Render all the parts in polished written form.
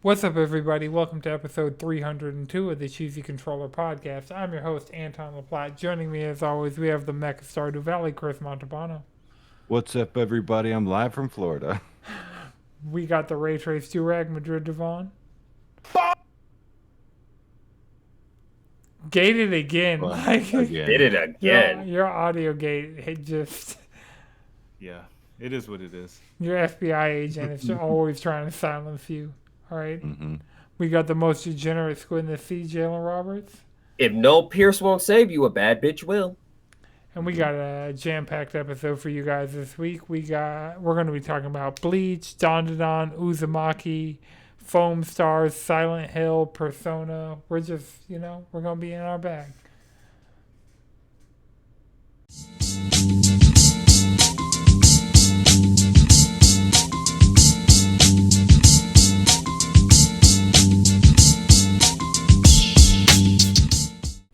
What's up, everybody? Welcome to episode 302 of the Cheesy Controller Podcast. I'm your host, Anton LaPlatte. Joining me, as always, we have the Mecha Stardew Valley, Chris Montalbano. What's up, everybody? I'm live from Florida. We got the Ray Trace Durag, Madrid Devon. Gated again. Again. Did it again. Your audio gate, it just... Yeah, it is what it is. Your FBI agent is always trying to silence you. All right? Mm-hmm. We got the most degenerate squid in the sea, Jalen Roberts. If no Pierce won't save you, a bad bitch will. And we got a jam-packed episode for you guys this week. We're going to be talking about Bleach, Dandadan, Uzumaki, Foamstars, Silent Hill, Persona. We're just, we're going to be in our bag.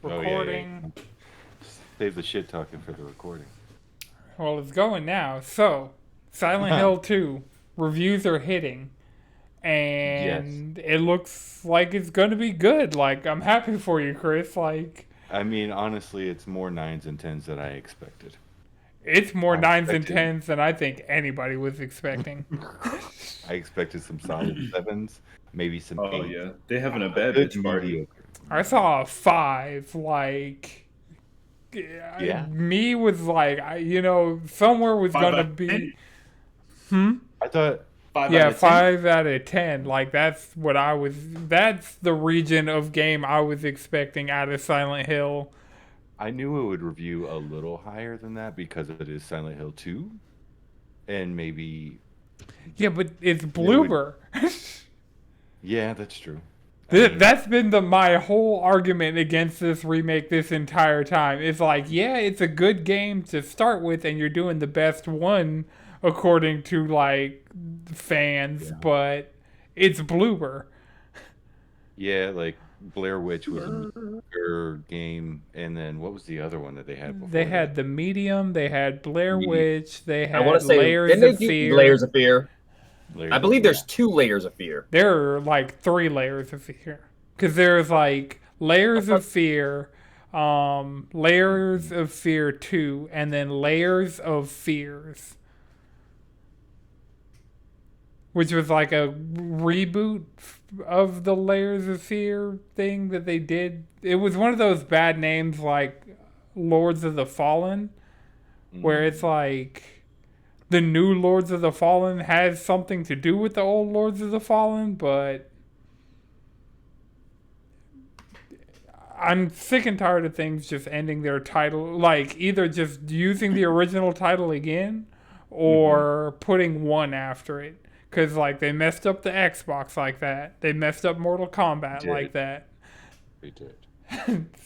Recording. Yeah. Save the shit talking for the recording. Well, it's going now. So, Silent Hill 2 reviews are hitting, and It looks like it's going to be good. Like, I'm happy for you, Chris. Like, I mean, honestly, it's more 9s and 10s than I expected. It's more 9s and 10s than I think anybody was expecting. I expected some solid 7s, maybe some 8s. Oh yeah, they having a bad bitch party. I saw a 5, like... Yeah. Me was like, somewhere was going to be... I thought... 5 Yeah, out of 10? 5 out of 10. Like, that's the region of game I was expecting out of Silent Hill. I knew it would review a little higher than that because it is Silent Hill 2. And maybe... Yeah, but it's Bloober. Yeah, that's true. That's been my whole argument against this remake this entire time. It's like, yeah, it's a good game to start with, and you're doing the best one according to, like, fans, but it's Bloober. Yeah, like Blair Witch was a bigger game, and then what was the other one that they had before? They had The Medium, they had Blair Witch, they had I want to say, Layers didn't of they do Fear. Layers of Fear? Layers I believe of- there's 2 layers of fear. There are like 3 layers of fear. Because there's like Layers of Fear, Layers of Fear 2, and then Layers of Fears. Which was like a reboot of the Layers of Fear thing that they did. It was one of those bad names like Lords of the Fallen, where it's like the new Lords of the Fallen has something to do with the old Lords of the Fallen, but I'm sick and tired of things just ending their title, like either just using the original title again or putting one after it. Because, like, they messed up the Xbox like that. They messed up Mortal Kombat like that. They did.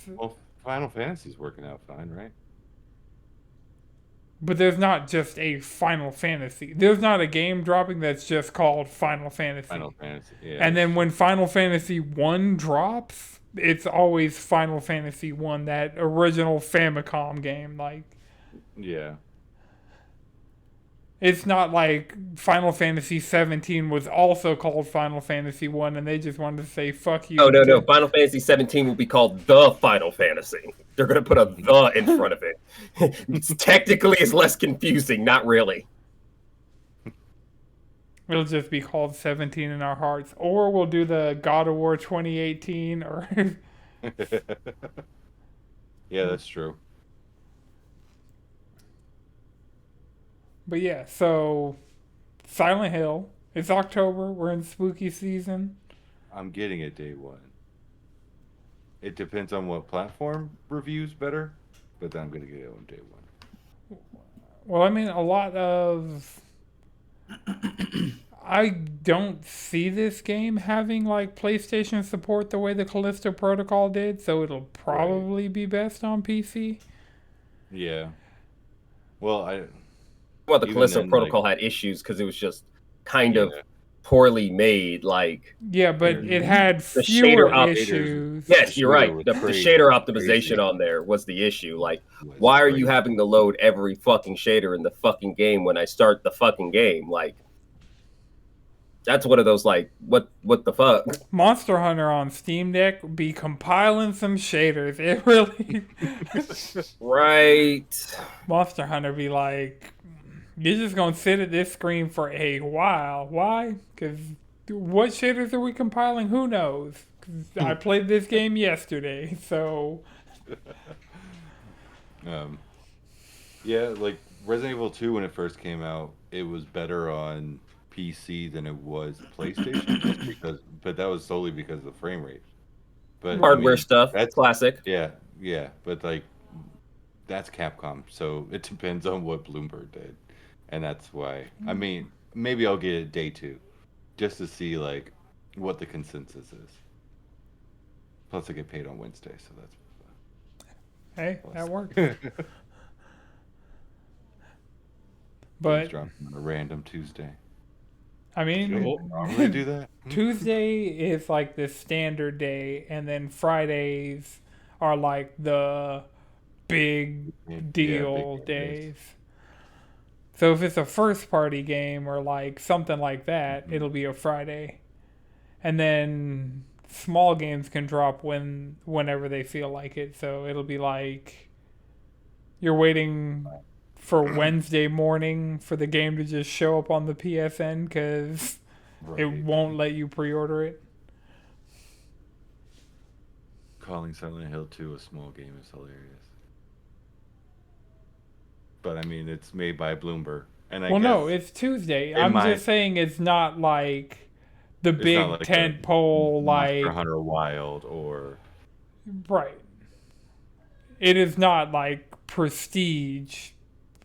Well, Final Fantasy's working out fine, right? But there's not just a Final Fantasy. There's not a game dropping that's just called Final Fantasy. Final Fantasy, yeah. And then when Final Fantasy 1 drops, it's always Final Fantasy 1, that original Famicom game. Like, Yeah. it's not like Final Fantasy 17 was also called Final Fantasy 1 and they just wanted to say, fuck you. Oh, no. Final Fantasy 17 will be called The Final Fantasy. They're going to put a the in front of it. Technically, it's less confusing. Not really. It'll just be called 17 in our hearts. Or we'll do the God of War 2018 or... Yeah, that's true. But yeah, so Silent Hill. It's October. We're in spooky season. I'm getting it day one. It depends on what platform reviews better, but I'm going to get it on day one. Well, I mean, a lot of... I don't see this game having, like, PlayStation support the way the Callisto Protocol did, so it'll probably be best on PC. Yeah. Well, Well, the Even Callisto then, Protocol had issues because it was just kind of poorly made. Like, Yeah, but it had The fewer shader issues. yes, you're right. was The crazy, shader optimization crazy. on there was the issue. Like, was why are crazy. you having to load every fucking shader in the fucking game when I start the fucking game? Like, That's one of those like, what the fuck? Monster Hunter on Steam Deck be compiling some shaders. It really Right. Monster Hunter be like, you're just gonna sit at this screen for a while. Why? Because what shaders are we compiling? Who knows? 'Cause I played this game yesterday, so Yeah, like Resident Evil 2 when it first came out, it was better on PC than it was PlayStation, just because, but that was solely because of the frame rate. But Hardware stuff. that's Classic. yeah, but like that's Capcom, so it depends on what Bloomberg did, and that's why. I mean, maybe I'll get it day 2, just to see like what the consensus is. Plus, I get paid on Wednesday, so that's. hey, that works. Games But dropping on a random Tuesday. I mean, Normally do that. Tuesday is like the standard day, and then Fridays are like the big deal big days. So if it's a first party game or like something like that, it'll be a Friday. And then small games can drop whenever they feel like it. So it'll be like you're waiting for Wednesday morning for the game to just show up on the PSN because it won't let you pre-order it. Calling Silent Hill 2 a small game is hilarious. But I mean, it's made by Bloomberg, and I Well, guess no, it's Tuesday. I'm just saying it's not like the big not like tent a pole Monster like Hunter Wild or right. It is not like Prestige.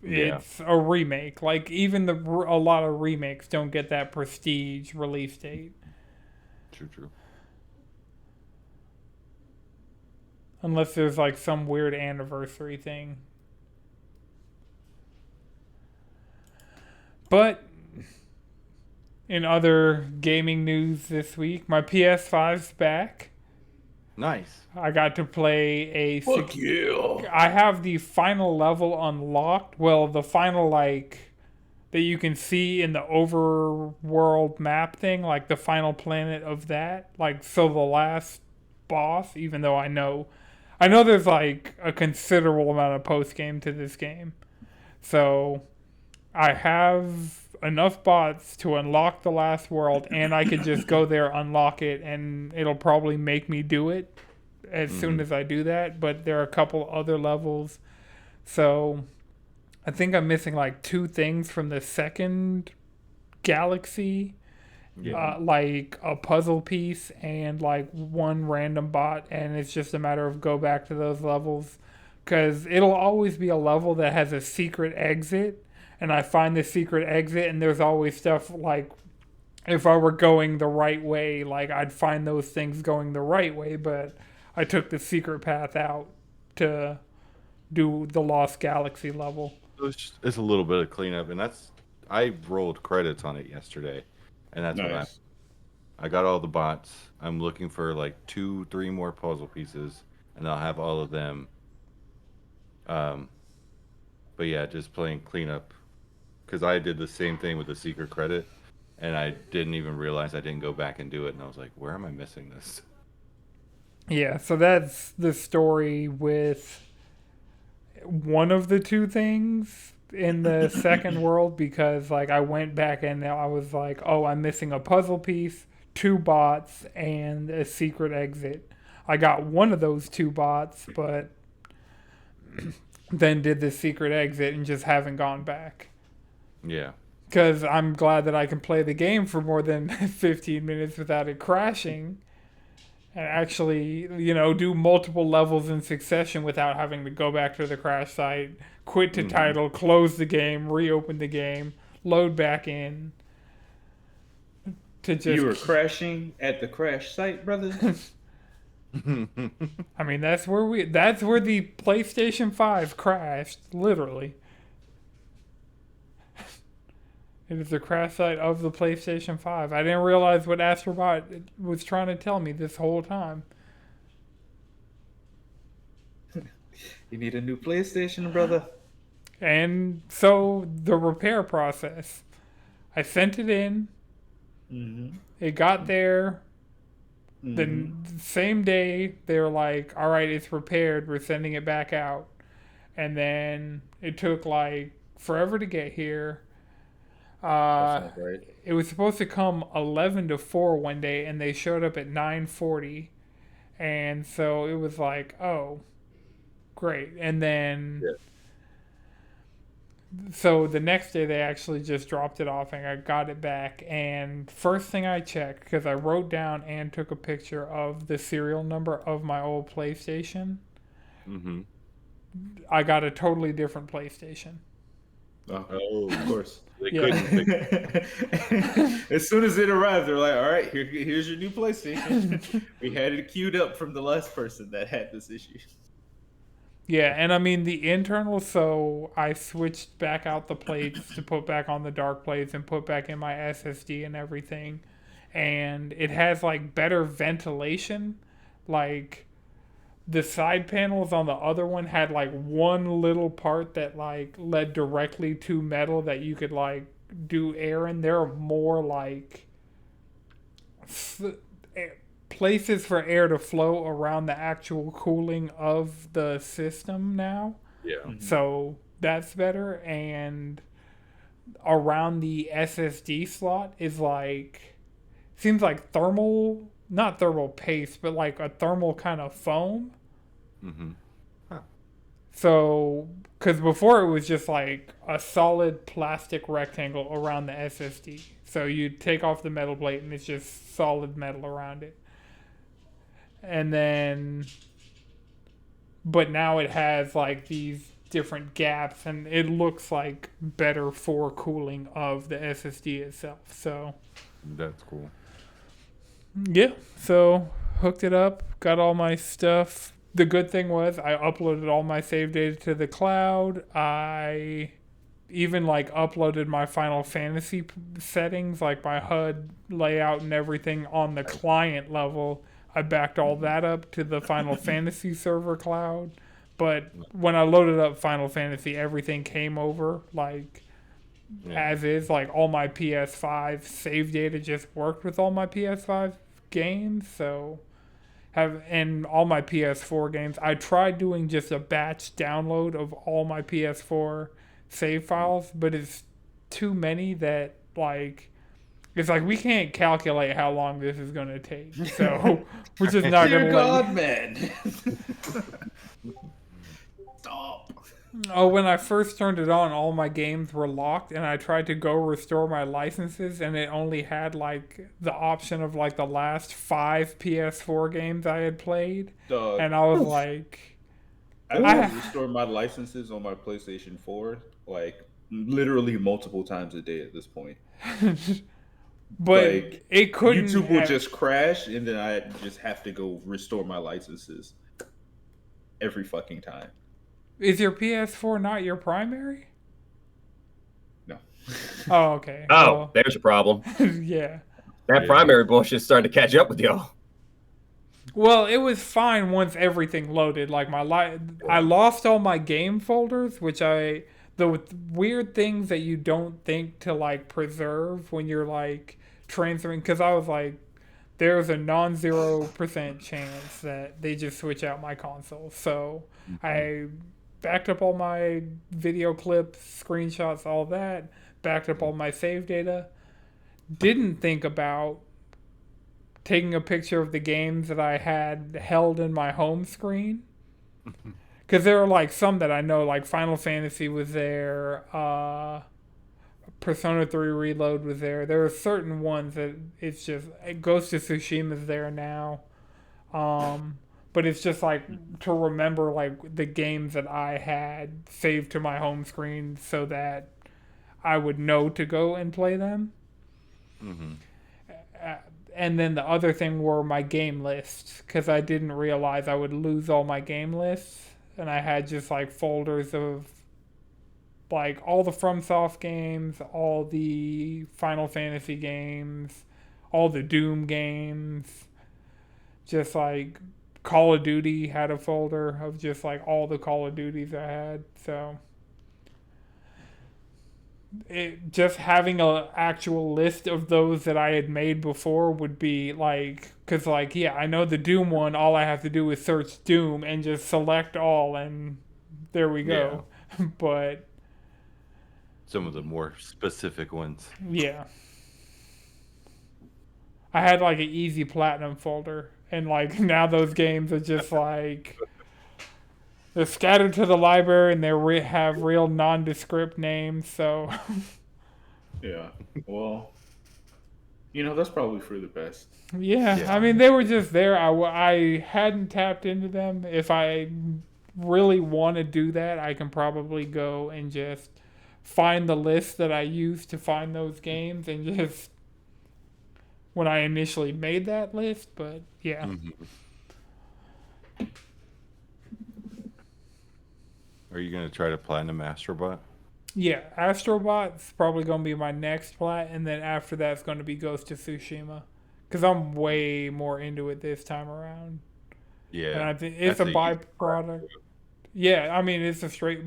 Yeah. It's a remake. Like even a lot of remakes don't get that Prestige release date True. unless there's like some weird anniversary thing. But in other gaming news this week, my PS5's back. Nice. I got to play a. Fuck yeah. I have the final level unlocked. Well, the final like that you can see in the overworld map thing, like the final planet of that. Like so, the last boss. Even though I know there's like a considerable amount of post game to this game, so I have enough bots to unlock the last world, and I could just go there, unlock it, and it'll probably make me do it as soon as I do that. But there are a couple other levels. So I think I'm missing like 2 things from the second galaxy. Yeah. Like a puzzle piece and like 1 random bot, and it's just a matter of go back to those levels. Because it'll always be a level that has a secret exit, and I find the secret exit, and there's always stuff like if I were going the right way, like I'd find those things going the right way, but I took the secret path out to do the Lost Galaxy level. It's a little bit of cleanup, and I rolled credits on it yesterday, and that's what Nice. I got all the bots. I'm looking for like 2-3 more puzzle pieces, and I'll have all of them. But yeah, just playing cleanup, because I did the same thing with the secret credit, and I didn't even realize I didn't go back and do it, and I was like, where am I missing this? Yeah, so that's the story with one of the 2 things in the second world, because like I went back and I was like, oh, I'm missing a puzzle piece, 2 bots, and a secret exit. I got one of those 2 bots, but then did the secret exit and just haven't gone back. Yeah. Because I'm glad that I can play the game for more than 15 minutes without it crashing. And actually, do multiple levels in succession without having to go back to the crash site, quit to title, close the game, reopen the game, load back in. To just, You were crashing at the crash site, brother? I mean, that's where the PlayStation 5 crashed, literally. It is the crash site of the PlayStation 5. I didn't realize what Astrobot was trying to tell me this whole time. You need a new PlayStation, brother? And so the repair process. I sent it in. Mm-hmm. It got there. The Mm-hmm. same day, they were like, all right, it's repaired. We're sending it back out. And then it took like forever to get here. That Uh, sounds right. it was supposed to come 11 to 4 one day, and they showed up at 9:40. And so it was like, oh, great. And then, Yeah. so the next day they actually just dropped it off and I got it back. And first thing I checked, because I wrote down and took a picture of the serial number of my old PlayStation, Mm-hmm. I got a totally different PlayStation. Oh, of course. They Yeah. couldn't fix As soon as it arrived, they're like, "All right, here's your new PlayStation." We had it queued up from the last person that had this issue. Yeah, and I mean the internal, so I switched back out the plates to put back on the dark plates and put back in my SSD and everything. And it has like better ventilation. Like the side panels on the other one had like one little part that like led directly to metal that you could like do air in. There are more like places for air to flow around the actual cooling of the system now. Yeah. So that's better. And around the SSD slot is like, seems like thermal, not thermal paste, but like a thermal kind of foam. Mm-hmm. So, because before it was just like a solid plastic rectangle around the SSD. So you take off the metal plate and it's just solid metal around it. And then, but now it has like these different gaps and it looks like better for cooling of the SSD itself. So, That's cool. yeah, so hooked it up, got all my stuff. The good thing was I uploaded all my save data to the cloud. I even like uploaded my Final Fantasy settings, like my HUD layout and everything on the client level. I backed all that up to the Final Fantasy server cloud. But when I loaded up Final Fantasy, everything came over like as is. Like all my PS5 save data just worked with all my PS5 games. So and all my PS4 games. I tried doing just a batch download of all my PS4 save files, but it's too many that like it's like we can't calculate how long this is going to take. So we're just not going Dear to God, man. Stop. Oh, when I first turned it on, all my games were locked, and I tried to go restore my licenses, and it only had like the option of like the last 5 PS4 games I had played, Dog. and I was like, I've had to restore my licenses on my PlayStation 4 like literally multiple times a day at this point. but Like, it couldn't. YouTube will just crash, and then I just have to go restore my licenses every fucking time. Is your PS4 not your primary? No. Oh, okay. Oh, there's a problem. Yeah. That primary bullshit's starting to catch up with y'all. Well, it was fine once everything loaded. Like I lost all my game folders, which the weird things that you don't think to like preserve when you're like transferring. Because I was like, there's a non-0% chance that they just switch out my console. So I backed up all my video clips, screenshots, all that. Backed up all my save data. Didn't think about taking a picture of the games that I had held in my home screen. Because there are like some that I know, like Final Fantasy was there, Persona 3 Reload was there. There are certain ones that it's just, Ghost of Tsushima's there now. But it's just like to remember like the games that I had saved to my home screen so that I would know to go and play them. Mm-hmm. And then the other thing were my game lists, because I didn't realize I would lose all my game lists. And I had just like folders of like all the FromSoft games, all the Final Fantasy games, all the Doom games. Just like Call of Duty had a folder of just like all the Call of Duties I had. So just having a actual list of those that I had made before would be like, because like, yeah, I know the Doom one, all I have to do is search Doom and just select all, and there we go. But Some of the more specific ones. yeah, I had like an easy platinum folder, and like now those games are just like they're scattered to the library, and they have real nondescript names. So Yeah. Well, that's probably for the best. yeah, Yeah. I mean they were just there. I hadn't tapped into them. If I really want to do that, I can probably go and just find the list that I used to find those games and just when I initially made that list. But yeah. Are you gonna try to platinum Astrobot? Yeah, Astrobot's probably going to be my next plat, and then after that's going to be Ghost of Tsushima. Because I'm way more into it this time around. Yeah. And I think it's That's a byproduct. Yeah, I mean,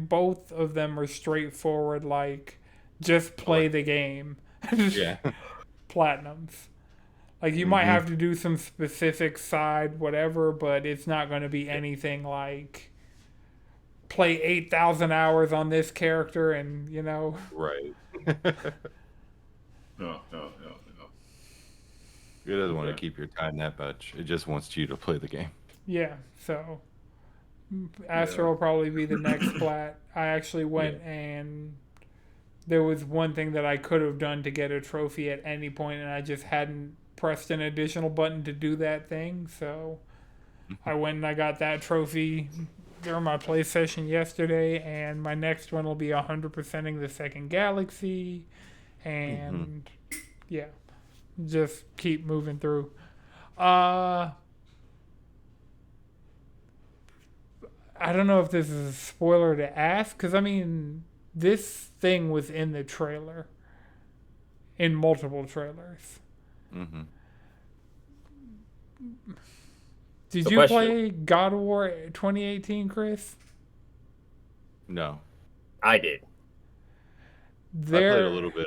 both of them are straightforward, like, just play the game. Yeah. Platinums. Like, you might have to do some specific side, whatever, but it's not going to be anything like play 8,000 hours on this character and, Right. No. It doesn't want to Yeah. keep your time that much. It just wants you to play the game. Yeah, so Astro will probably be the next plat. I actually went and there was one thing that I could have done to get a trophy at any point, and I just hadn't pressed an additional button to do that thing. So I went and I got that trophy during my play session yesterday, and my next one will be 100%ing the second galaxy, and yeah, just keep moving through. I don't know if this is a spoiler to ask, because I mean, this thing was in the trailer, in multiple trailers. Did you play God of War 2018, Chris? No. I did. I played a little bit.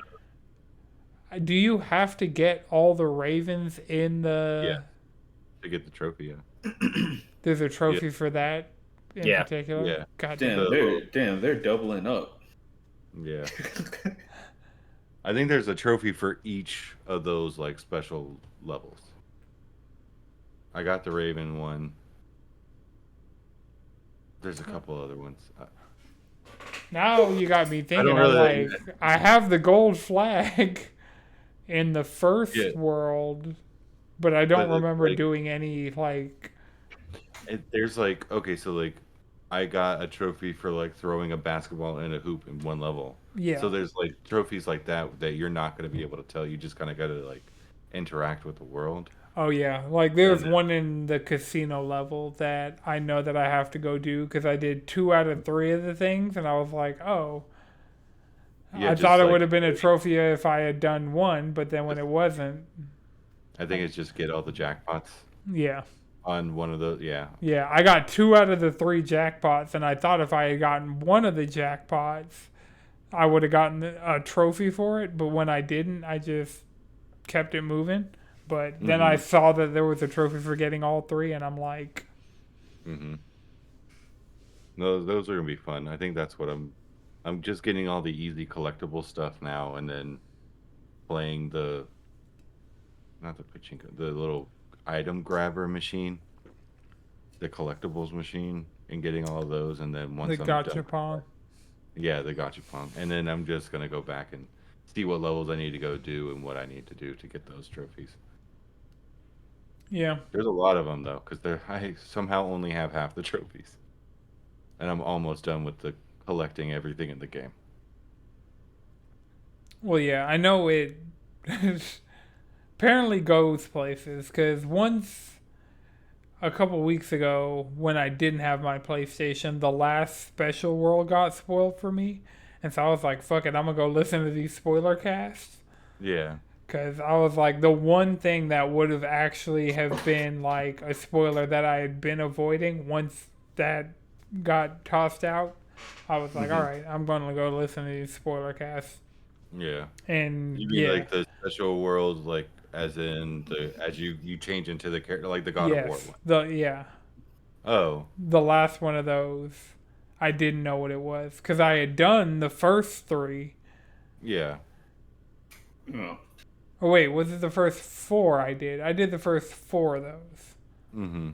Do you have to get all the ravens in the... Yeah. To get the trophy, yeah. There's a trophy for that in particular? Yeah. God Damn, they're doubling up. Yeah. I think there's a trophy for each of those like special levels. I got the Raven one. There's a couple other ones. Now you got me thinking. I have the gold flag in the first world, but I don't remember doing any like. There's like I got a trophy for like throwing a basketball in a hoop in one level. Yeah. So there's like trophies like that you're not going to be able to tell. You just kind of got to like interact with the world. Oh yeah, like there's one in the casino level that I know that I have to go do because I did 2 out of 3 of the things, and I was like, oh. Yeah, I thought it would have been a trophy if I had done one, but then when it wasn't. I think it's just get all the jackpots. Yeah. On one of the Yeah, I got 2 out of the 3 jackpots, and I thought if I had gotten one of the jackpots, I would have gotten a trophy for it. But when I didn't, I just kept it moving. But then I saw that there was a trophy for getting all 3, and I'm like, No, those are gonna be fun. I think that's what I'm just getting all the easy collectible stuff now, and then playing not the pachinko, the little item grabber machine, the collectibles machine, and getting all of those, and then once the I'm done, gachapon. yeah, the gachapon, and then I'm just gonna go back and see what levels I need to go do and what I need to do to get those trophies. Yeah. There's a lot of them though, because I somehow only have half the trophies, and I'm almost done with the collecting everything in the game. Well, yeah, I know it apparently goes places, because once a couple weeks ago when I didn't have my PlayStation, the last special world got spoiled for me, and so I was like, fuck it, I'm gonna go listen to these spoiler casts. Yeah. Because I was like, the one thing that would have actually have been like a spoiler that I had been avoiding, once that got tossed out, I was like, all right, I'm going to go listen to these spoiler casts. Yeah. And You mean yeah, like the special world, like as in as you change into the character, like the God of War yes, one? Oh, the last one of those, I didn't know what it was because I had done the first three. yeah. Oh. Oh wait, was it the first four I did? I did the first four of those, Mm-hmm.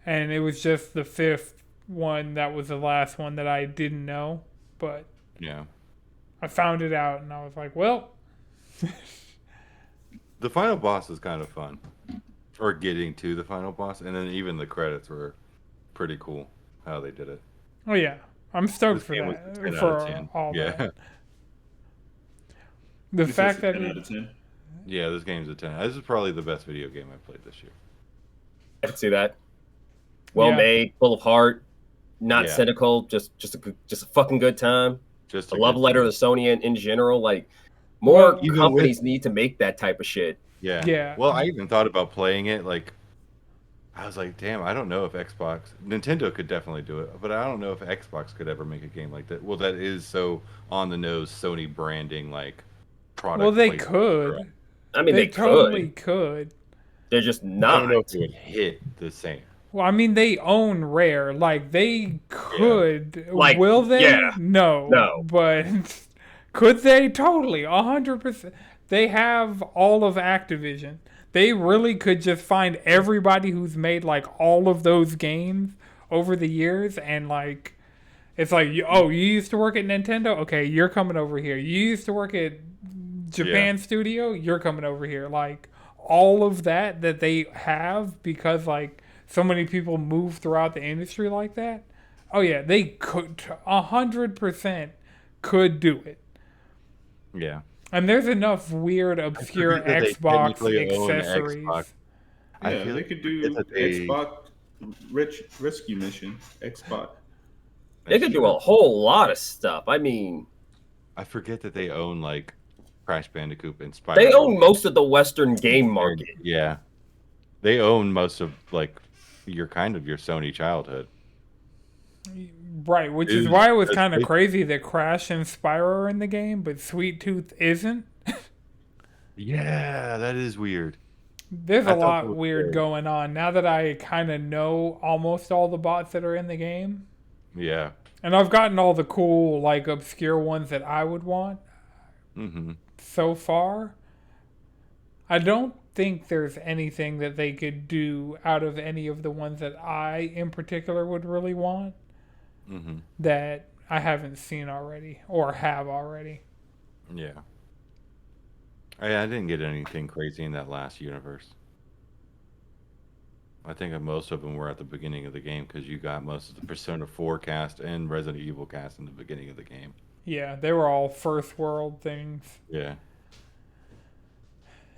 and it was just the fifth one that was the last one that I didn't know, but Yeah. I found it out and I was like, well, The final boss is kind of fun, or getting to the final boss, and then even the credits were pretty cool how they did it. oh yeah, I'm stoked This for game was that, a 10 out of for 10. all Yeah. that. The This fact is a that 10 it, out of 10. Yeah, this game's a 10. This is probably the best video game I played this year. I can see that. Well Yeah. made, full of heart, not Yeah. cynical, just a fucking good time. Just A a love good letter time. to Sony in general. Like more Well, even companies need to make that type of shit. Yeah. Yeah. Well, I even thought about playing it. Like, I was like, damn, I don't know if Nintendo could definitely do it, but I don't know if Xbox could ever make a game like that. Well, that is so on the nose Sony branding, like product. well, they placement. could. I mean, they totally could. could. They're just I not. don't know if it would hit the same. Well, I mean, they own Rare. Like, they could. Like, Will they? yeah. No. No. But could they? Totally. 100%. They have all of Activision. They really could just find everybody who's made, like, all of those games over the years and, like, it's like, oh, you used to work at Nintendo? Okay, you're coming over here. You used to work at Japan Studio? You're coming over here. Like, all of that they have because, like, so many people move throughout the industry like that. Oh yeah, they could 100% could do it. Yeah. And there's enough weird, obscure forget that they Xbox technically own accessories. Xbox. I Yeah, feel they like could I do forget that they- Xbox Rescue Mission. Xbox. They could do a whole lot of stuff. I mean, I forget that they own like Crash Bandicoot and Spyro. they own most of the Western game market. Yeah. They own most of like your Sony childhood. Right, which Is- is why it was that's kind of crazy. crazy that Crash and Spyro are in the game, but Sweet Tooth isn't. Yeah, that is weird. There's I a thought lot that was weird weird. going on now that I kind of know almost all the bots that are in the game. Yeah. And I've gotten all the cool, like, obscure ones that I would want Mm-hmm. so far. I don't think there's anything that they could do out of any of the ones that I, in particular, would really want Mm-hmm. that I haven't seen already or have already. Yeah. I didn't get anything crazy in that last universe. I think that most of them were at the beginning of the game because you got most of the Persona 4 cast and Resident Evil cast in the beginning of the game. Yeah, they were all first world things. Yeah.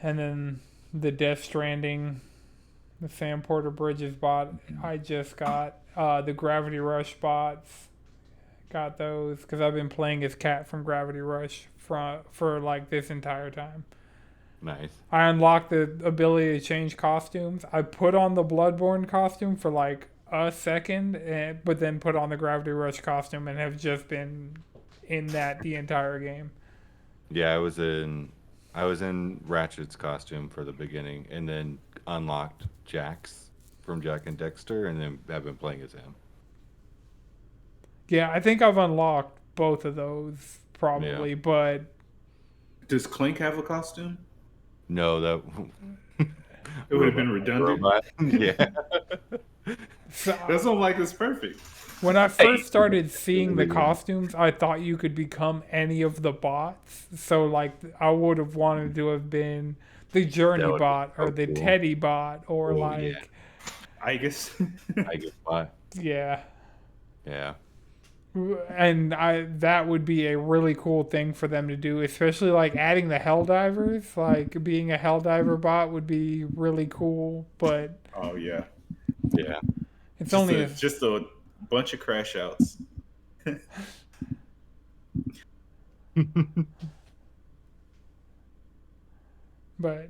And then the Death Stranding, the Sam Porter Bridges bot, I just got. The Gravity Rush bots, got those because I've been playing as Cat from Gravity Rush for like this entire time. Nice. I unlocked the ability to change costumes. I put on the Bloodborne costume for like a second, but then put on the Gravity Rush costume and have just been in that the entire game. Yeah, I was in Ratchet's costume for the beginning and then unlocked Jax from Jack and Dexter and then have been playing as him. Yeah, I think I've unlocked both of those probably, but Does Clink have a costume? No, that It would have been redundant. Robot. Yeah. so, That's not like it's perfect. when I first started seeing the costumes, I thought you could become any of the bots. So, like, I would have wanted to have been the Journey That would be bot or so the cool. Teddy bot or Oh, like, yeah. I guess. I guess why. yeah. Yeah. And that would be a really cool thing for them to do, especially like adding the Helldivers. Like being a Helldiver bot would be really cool, but Oh yeah. Yeah. it's Just only just a bunch of crash outs. but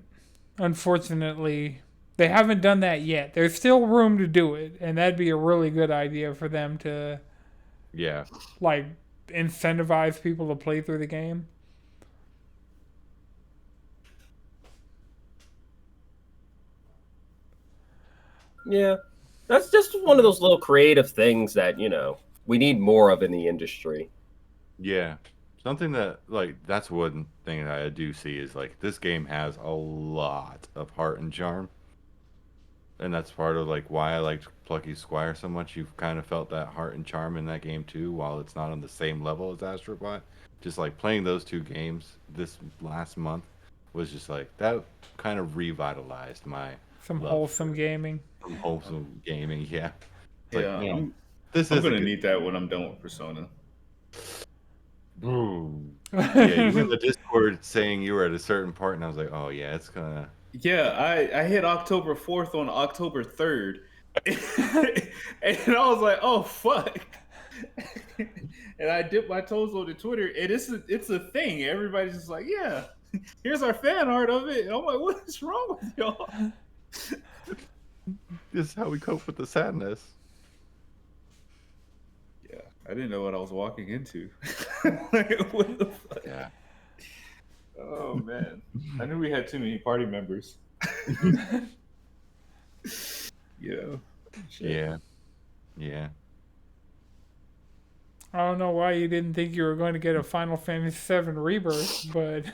unfortunately they haven't done that yet. There's still room to do it, and that'd be a really good idea for them to Yeah. like incentivize people to play through the game. Yeah, that's just one of those little creative things that we need more of in the industry. Yeah. Something that, like, that's one thing that I do see is, like, this game has a lot of heart and charm. And that's part of, like, why I liked Plucky Squire so much. You've kind of felt that heart and charm in that game, too, while it's not on the same level as Astrobot. Just, like, playing those two games this last month was just, like, that kind of revitalized my Some love wholesome gaming. for wholesome gaming, yeah. It's Yeah, like, man, I'm this is gonna need that when I'm done with Persona. Ooh. Yeah, you in the Discord saying you were at a certain part, and I was like, oh yeah, it's gonna. Yeah, I hit October 4th on October 3rd, and I was like, oh fuck. And I dipped my toes on the Twitter, and it's a thing. Everybody's just like, yeah, here's our fan art of it. And I'm like, what is wrong with y'all? This is how we cope with the sadness. Yeah, I didn't know what I was walking into. Like, what the fuck? Yeah. Oh man, I knew we had too many party members. Yeah. Shit. Yeah. Yeah. I don't know why you didn't think you were going to get a Final Fantasy VII Rebirth, but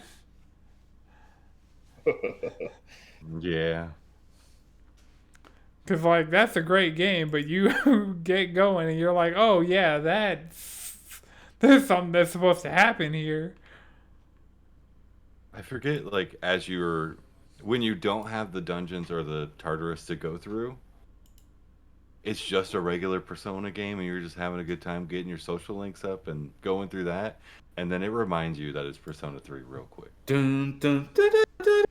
Yeah. because like that's a great game, but you get going and you're like, oh yeah, there's something that's supposed to happen here. I forget, like, when you don't have the dungeons or the Tartarus to go through, it's just a regular Persona game, and you're just having a good time getting your social links up and going through that, and then it reminds you that it's Persona 3 real quick. Dun, dun, dun, dun, dun,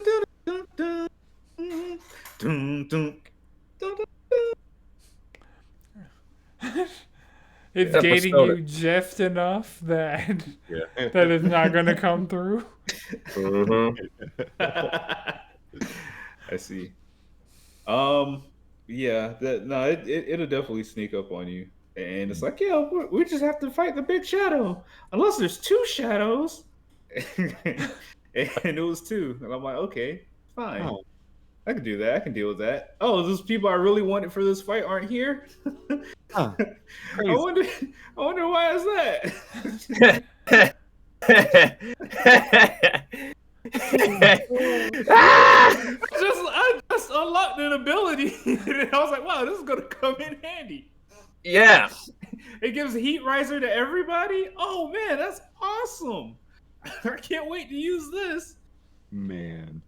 dun, dun, dun, dun, dun, dun, dun. It's Yeah, gating Persona. you just enough that Yeah. that it's not going to come through. I see. Yeah, it'll definitely sneak up on you, and it's like, yeah, we just have to fight the big shadow, unless there's two shadows, and it was two, and I'm like, okay, fine, Oh. I can do that. I can deal with that. Oh, those people I really wanted for this fight aren't here. Huh. I Crazy. wonder why is that. I just unlocked an ability, and I was like, wow, this is gonna come in handy. Yeah. It gives heat riser to everybody. Oh man, that's awesome. I can't wait to use this. Man.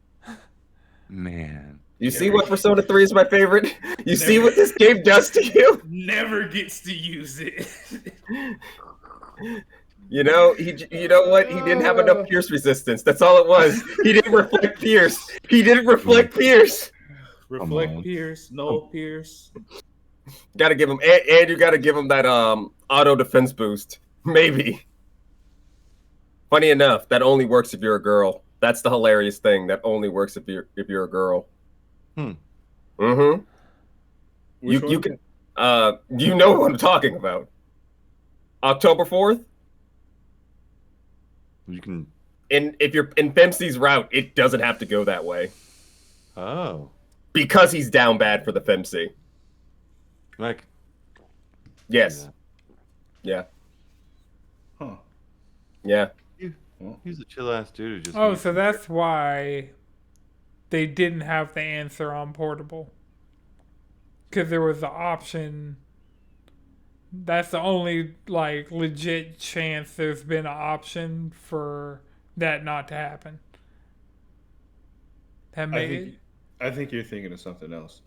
You see what Persona 3 is my favorite? You see what this game does to you? Never gets to use it. You know what? He didn't have enough pierce resistance. That's all it was. He didn't reflect pierce. Reflect Pierce, no Pierce. Gotta give him, and you gotta give him that auto defense boost. Maybe. Funny enough, that only works if you're a girl. That's the hilarious thing. That only works if you're a girl. Mm-hmm. You can you know what I'm talking about. October 4th. You can. And if you're in Femc's route, it doesn't have to go that way. Oh. Because he's down bad for the Femc. Like. Yes. Yeah. Huh. Yeah. He's a chill ass dude who just. Oh, so that's why they didn't have the answer on portable. Because there was the option. That's the only like legit chance there's been an option for that not to happen. That made I think you're thinking of something else.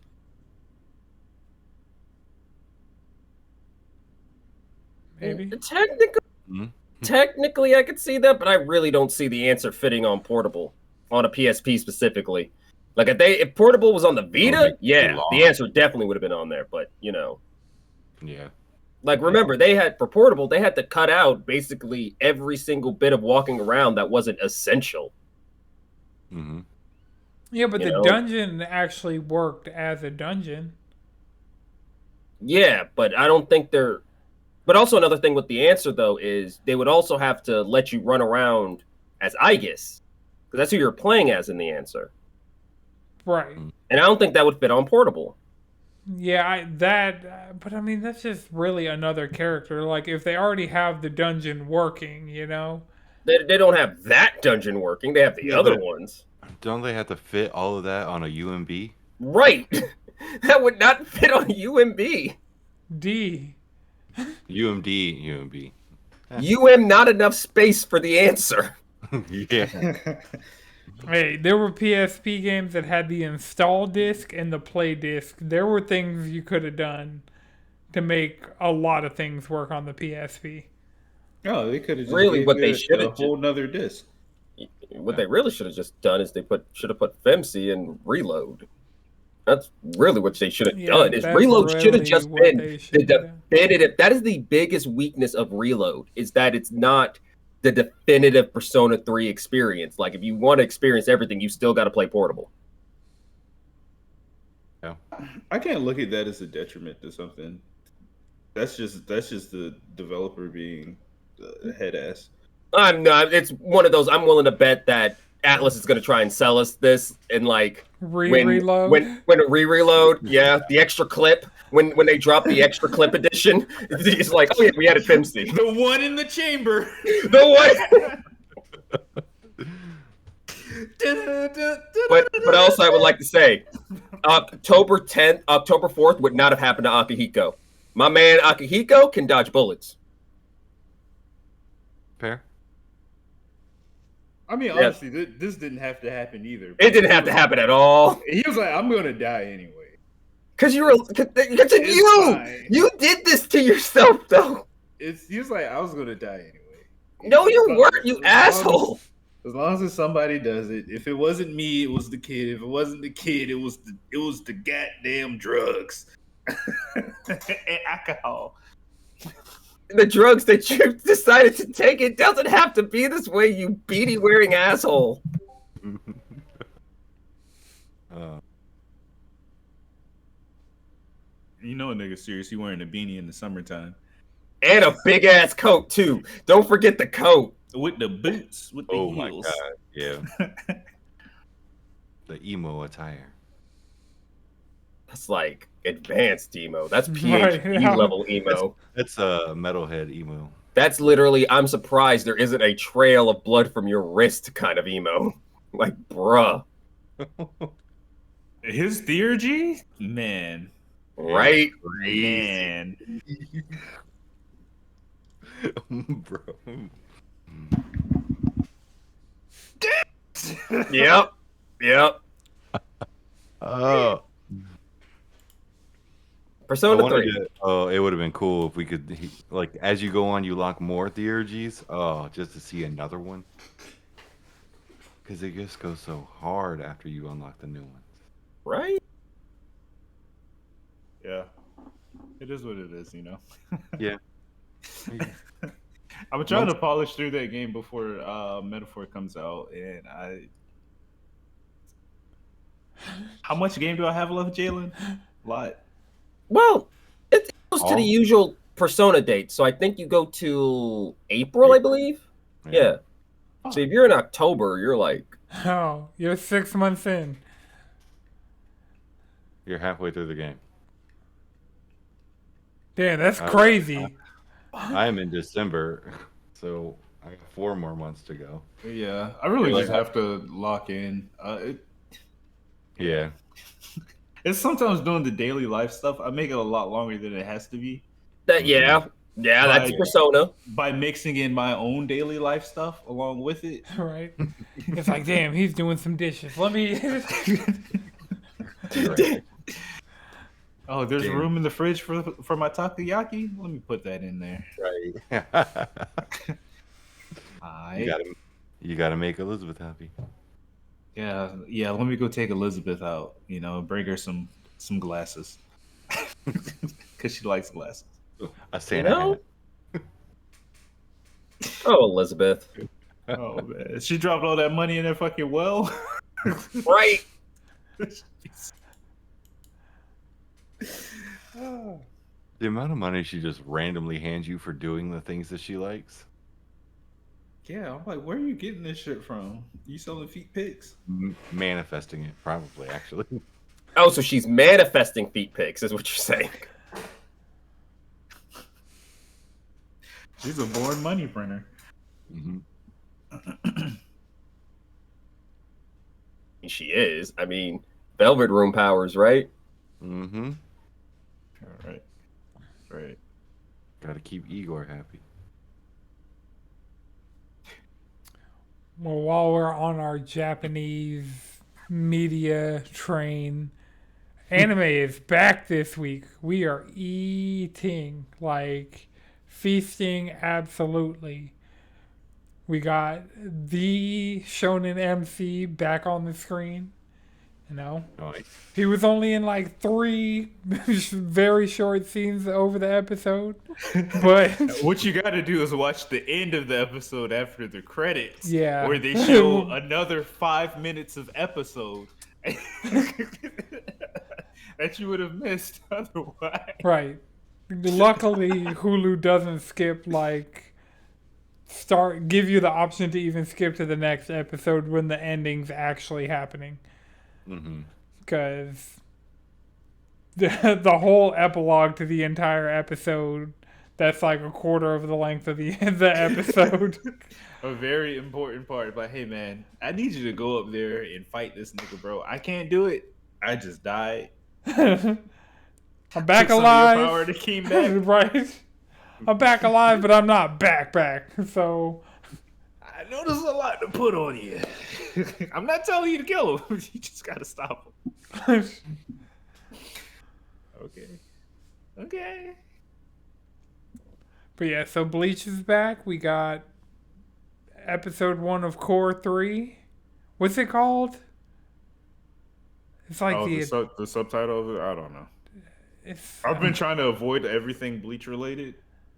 maybe. Technically, I could see that, but I really don't see the answer fitting on portable, on a PSP specifically. Like if portable was on the Vita, yeah, the answer definitely would have been on there. But Yeah. like remember for portable, they had to cut out basically every single bit of walking around that wasn't essential. Mm-hmm. Yeah, but You the know? dungeon actually worked as a dungeon. Yeah, but I don't think they're. But also another thing with the answer though is they would also have to let you run around as Aegis, because that's who you're playing as in the answer. Right. And I don't think that would fit on portable. Yeah, but I mean, that's just really another character. Like, if they already have the dungeon working, you know? They don't have that dungeon working. They have the Yeah, other but ones. don't they have to fit all of that on a UMB? Right. That would not fit on UMB. D. UMB. Not enough space for the answer. Yeah. Hey, there were PSP games that had the install disc and the play disc. There were things you could have done to make a lot of things work on the PSP. Oh, they could have just Really, gave what they it should a have whole nother disc. What they really should have just done is they should have put FEMC in Reload. That's really what they should have done. Is that's Reload should have really just what been they the should have done. definitive. That is the biggest weakness of Reload, is that it's not the definitive Persona 3 experience. Like, if you want to experience everything, you still got to play portable. Yeah. I can't look at that as a detriment to something. That's just the developer being a head ass. I'm not. It's one of those. I'm willing to bet that Atlas is going to try and sell us this, and like Reload. when a reload, yeah, the extra clip. When they drop the extra clip edition, it's like, oh yeah, we added FEMC. The one in the chamber. The one. But also, I would like to say, October 10th, October 4th would not have happened to Akihiko. My man Akihiko can dodge bullets. Fair. I mean, honestly, this didn't have to happen either. It didn't have to happen at all. He was like, "I'm gonna die anyway." Because you did this to yourself, though. He was like, "I was gonna die anyway." No, you weren't, you asshole. As long as somebody does it. If it wasn't me, it was the kid. If it wasn't the kid, it was the goddamn drugs and alcohol. The drugs that you decided to take, it doesn't have to be this way, you beanie wearing asshole. You know a nigga seriously wearing a beanie in the summertime. And a big ass coat too. Don't forget the coat. With the boots, with the heels. My god, yeah. The emo attire. That's like advanced emo. That's Right, PhD yeah. level emo. That's a metalhead emo. That's literally, I'm surprised there isn't a trail of blood from your wrist kind of emo. Like, bruh. His theurgy? Man. Right? Man. Bro. Yep. Oh. Persona 3. It would have been cool if we could, like, as you go on, you lock more theurgies. Oh, just to see another one. Because it just goes so hard after you unlock the new ones. Right? Yeah. It is what it is, you know? Yeah. I'm trying to polish through that game before Metaphor comes out, and How much game do I have left, Jalen? A lot. Well, it goes to the usual Persona date. So I think you go to April, I believe. Yeah. So if you're in October, you're like... Oh, you're 6 months in. You're halfway through the game. Damn, that's crazy. I am in December, so I got 4 more months to go. Yeah, I really just have to lock in. Yeah. It's sometimes doing the daily life stuff. I make it a lot longer than it has to be. Yeah, that's Persona. By mixing in my own daily life stuff along with it. Right. It's like, damn, he's doing some dishes. Let me... Oh, there's room in the fridge for my takoyaki? Let me put that in there. Right. You gotta make Elizabeth happy. Yeah, let me go take Elizabeth out, bring her some glasses. Because she likes glasses. A Santa hat. Oh, Elizabeth. Oh, man. She dropped all that money in that fucking well. Right. The amount of money she just randomly hands you for doing the things that she likes. Yeah, I'm like, where are you getting this shit from? You selling feet pics? Manifesting it, probably, actually. Oh, so she's manifesting feet pics, is what you're saying. She's a born money printer. Mm-hmm. She is. I mean, Velvet Room powers, right? Mm-hmm. All right. Right. Got to keep Igor happy. Well, while we're on our Japanese media train, anime is back this week. We are eating, like, feasting absolutely. We got the Shonen MC back on the screen. You know, Nice. he was only in like 3 very short scenes over the episode, but What you got to do is watch the end of the episode after the credits, yeah, where they show another 5 minutes of episode that you would have missed otherwise. right. Luckily, Hulu doesn't skip like give you the option to even skip to the next episode when the ending's actually happening. Mm-hmm. Because the whole epilogue to the entire episode, that's like a quarter of the length of the episode. A very important part. But hey, man, I need you to go up there and fight this nigga, bro. I can't do it. I just died. I'm back Took some of your alive. power to came back. Right. I'm back alive, but I'm not back. So I know there's a lot to put on you. I'm not telling you to kill him. You just gotta stop him. Okay. But yeah, so Bleach is back. We got episode 1 of Core 3. What's it called? It's like the subtitle of it? I don't know. It's, I've been trying to avoid everything Bleach related,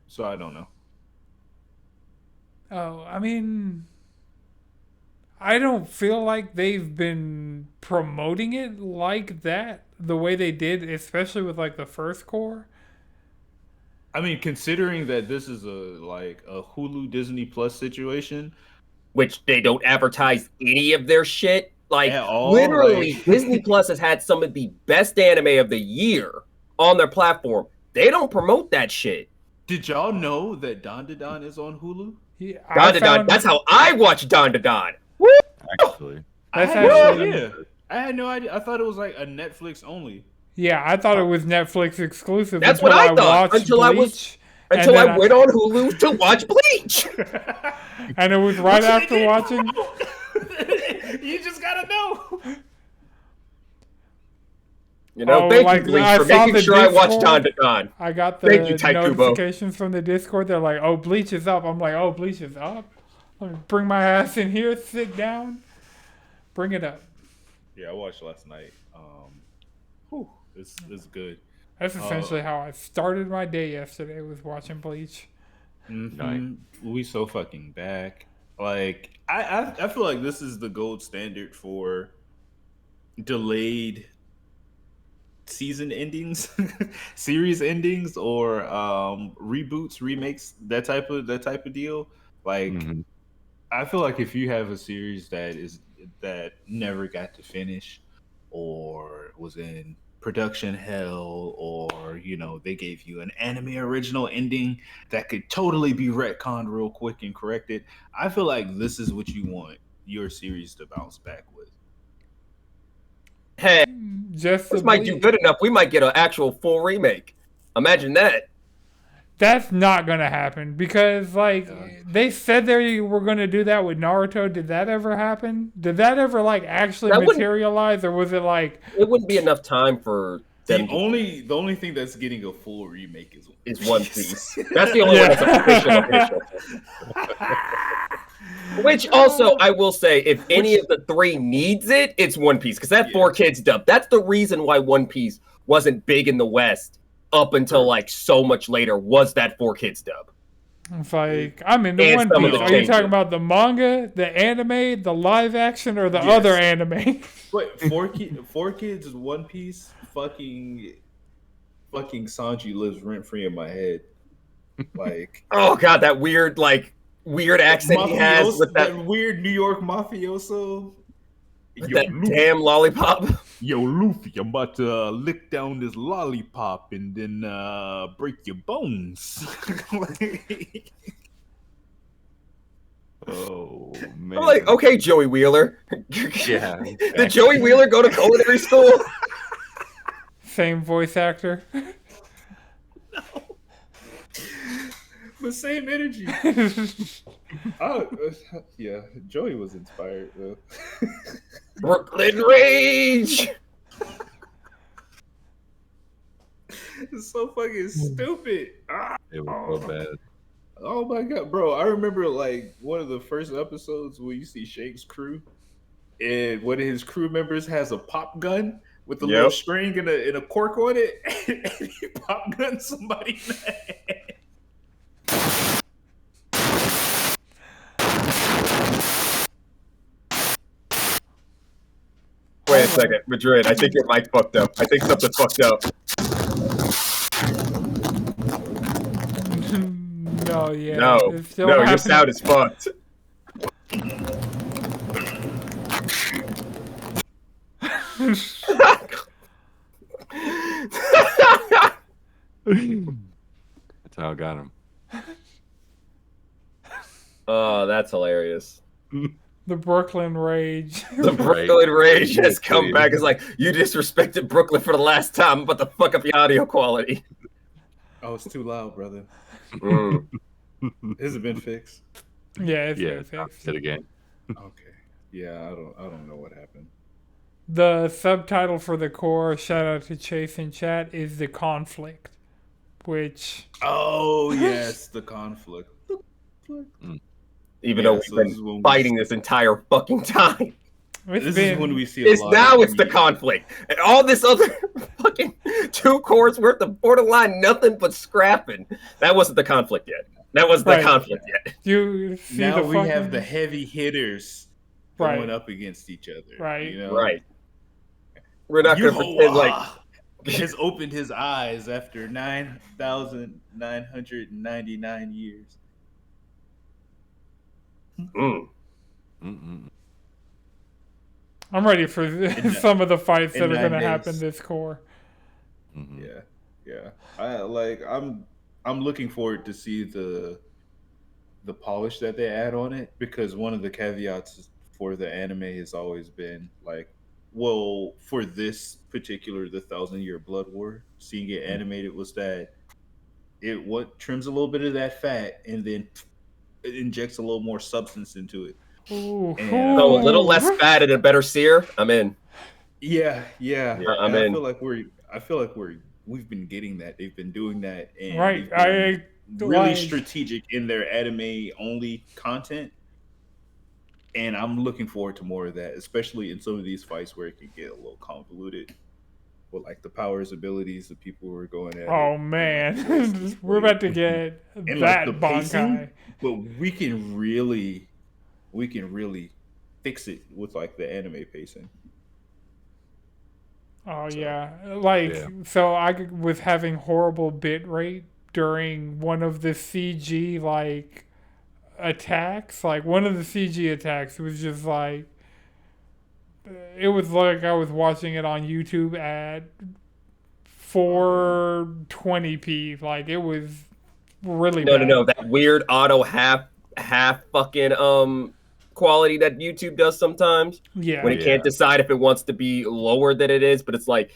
so I don't know. Oh, I mean, I don't feel like they've been promoting it like that the way they did, especially with like the first Core. I mean, considering that this is a Hulu Disney Plus situation, Which they don't advertise any of their shit. Like, at all, literally, like- Disney Plus has had some of the best anime of the year on their platform. They don't promote that shit. did y'all know that Dandadan is on Hulu? Yeah, Dandadan, that's how I watch Dandadan. Actually. That's I had no actually- idea. I had no idea. I thought it was like a Netflix only. Yeah, I thought it was Netflix exclusive. That's until what I thought, watched until I Bleach, Until and I then went on Hulu to watch Bleach. and it was right after watching. You just gotta know. You know, Oh, thank like, you, Bleach, I for saw making the sure I watched Discord. Dandadan. I got the Thank you, Taikubo. notifications from the Discord. They're like, "Oh, Bleach is up." I'm like, "Oh, Bleach is up." Let me bring my ass in here, sit down, bring it up. Yeah, I watched last night. It's good. That's essentially how I started my day yesterday. Was watching Bleach. Mhm. We so fucking back. Like I feel like this is the gold standard for delayed season endings, series endings, or reboots, remakes, that type of deal. Like Mhm. I feel like if you have a series that never got to finish, or was in production hell, or they gave you an anime original ending that could totally be retconned real quick and corrected, I feel like this is what you want your series to bounce back with. Hey, Just this the might do Bleach. good enough. We might get an actual full remake. Imagine that. That's not gonna happen because like they said they were gonna do that with Naruto. Did that ever happen? Did that ever like actually That wouldn't- materialize, or was it like It wouldn't be enough time for them The only thing that's getting a full remake is One Piece. That's the only one that's official. Which also, I will say, if any of the 3 needs it, it's One Piece. Because that 4Kids dub, that's the reason why One Piece wasn't big in the West up until like so much later, was that 4Kids dub. it's like I'm into And One some of Piece? the Are you changes. talking about the manga, the anime, the live action, or the Yes. other anime? Wait, four kids, One Piece, fucking Sanji lives rent free in my head. Like, Oh god, that weird like weird accent he has with that weird New York mafioso. With that damn lollipop. Yo, Luffy, I'm about to lick down this lollipop and then break your bones. Oh man! I'm like, okay, Joey Wheeler. Yeah. Did Joey Wheeler go to culinary school? Same voice actor. The same energy. Yeah, Joey was inspired though. Brooklyn Rage. It's so fucking stupid. It was so bad. Oh my god, bro! I remember like one of the first episodes where you see Shake's crew, and one of his crew members has a pop gun with a little string and a cork on it, and he pop guns somebody in the head. Wait a second, Madrid. I think your mic fucked up. I think something fucked up. No, yeah. No, your sound is fucked. That's how I got him. Oh, that's hilarious. The Brooklyn Rage. The Brooklyn Rage has come back. It's like, you disrespected Brooklyn for the last time. I'm about to fuck up your audio quality. Oh, it's too loud, brother. Mm. Has it been fixed? Yeah, it's been fixed. It again. Okay. Yeah, I don't know what happened. The subtitle for the core, shout out to Chase in chat, is The Conflict. Which... Oh, yes, the conflict. Even though we've been fighting this entire fucking time. This is when we see it's the conflict. And all this other fucking 2 cores worth of borderline nothing but scrapping. That wasn't the conflict yet. That was the conflict yet. You see now we have the heavy hitters going up against each other. Right. You know? Right. We're not going to pretend like... has opened his eyes after 9,999 years. Mm. I'm ready for some of the fights that are going to happen this core. Yeah. I'm looking forward to see the polish that they add on it, because one of the caveats for the anime has always been like, well, for this particular the 1,000-Year Blood War, seeing it animated was that it trims a little bit of that fat and then it injects a little more substance into it. Ooh. So a little less fat and a better sear. I'm in. Yeah. I'm in. I feel like we've been getting that. They've been doing that, and right. Really strategic in their anime only content. And I'm looking forward to more of that, especially in some of these fights where it can get a little convoluted with like the powers, abilities, the people who are going at. Oh man, we're about to get and that like Bankai. But we can really fix it with like the anime pacing. Oh so I was having horrible bit rate during one of the CG like attacks. Like one of the CG attacks was just like, it was like I was watching it on YouTube at 420p. Like it was really bad. No, that weird auto half fucking quality that YouTube does sometimes. Yeah. When it can't decide if it wants to be lower than it is, but it's like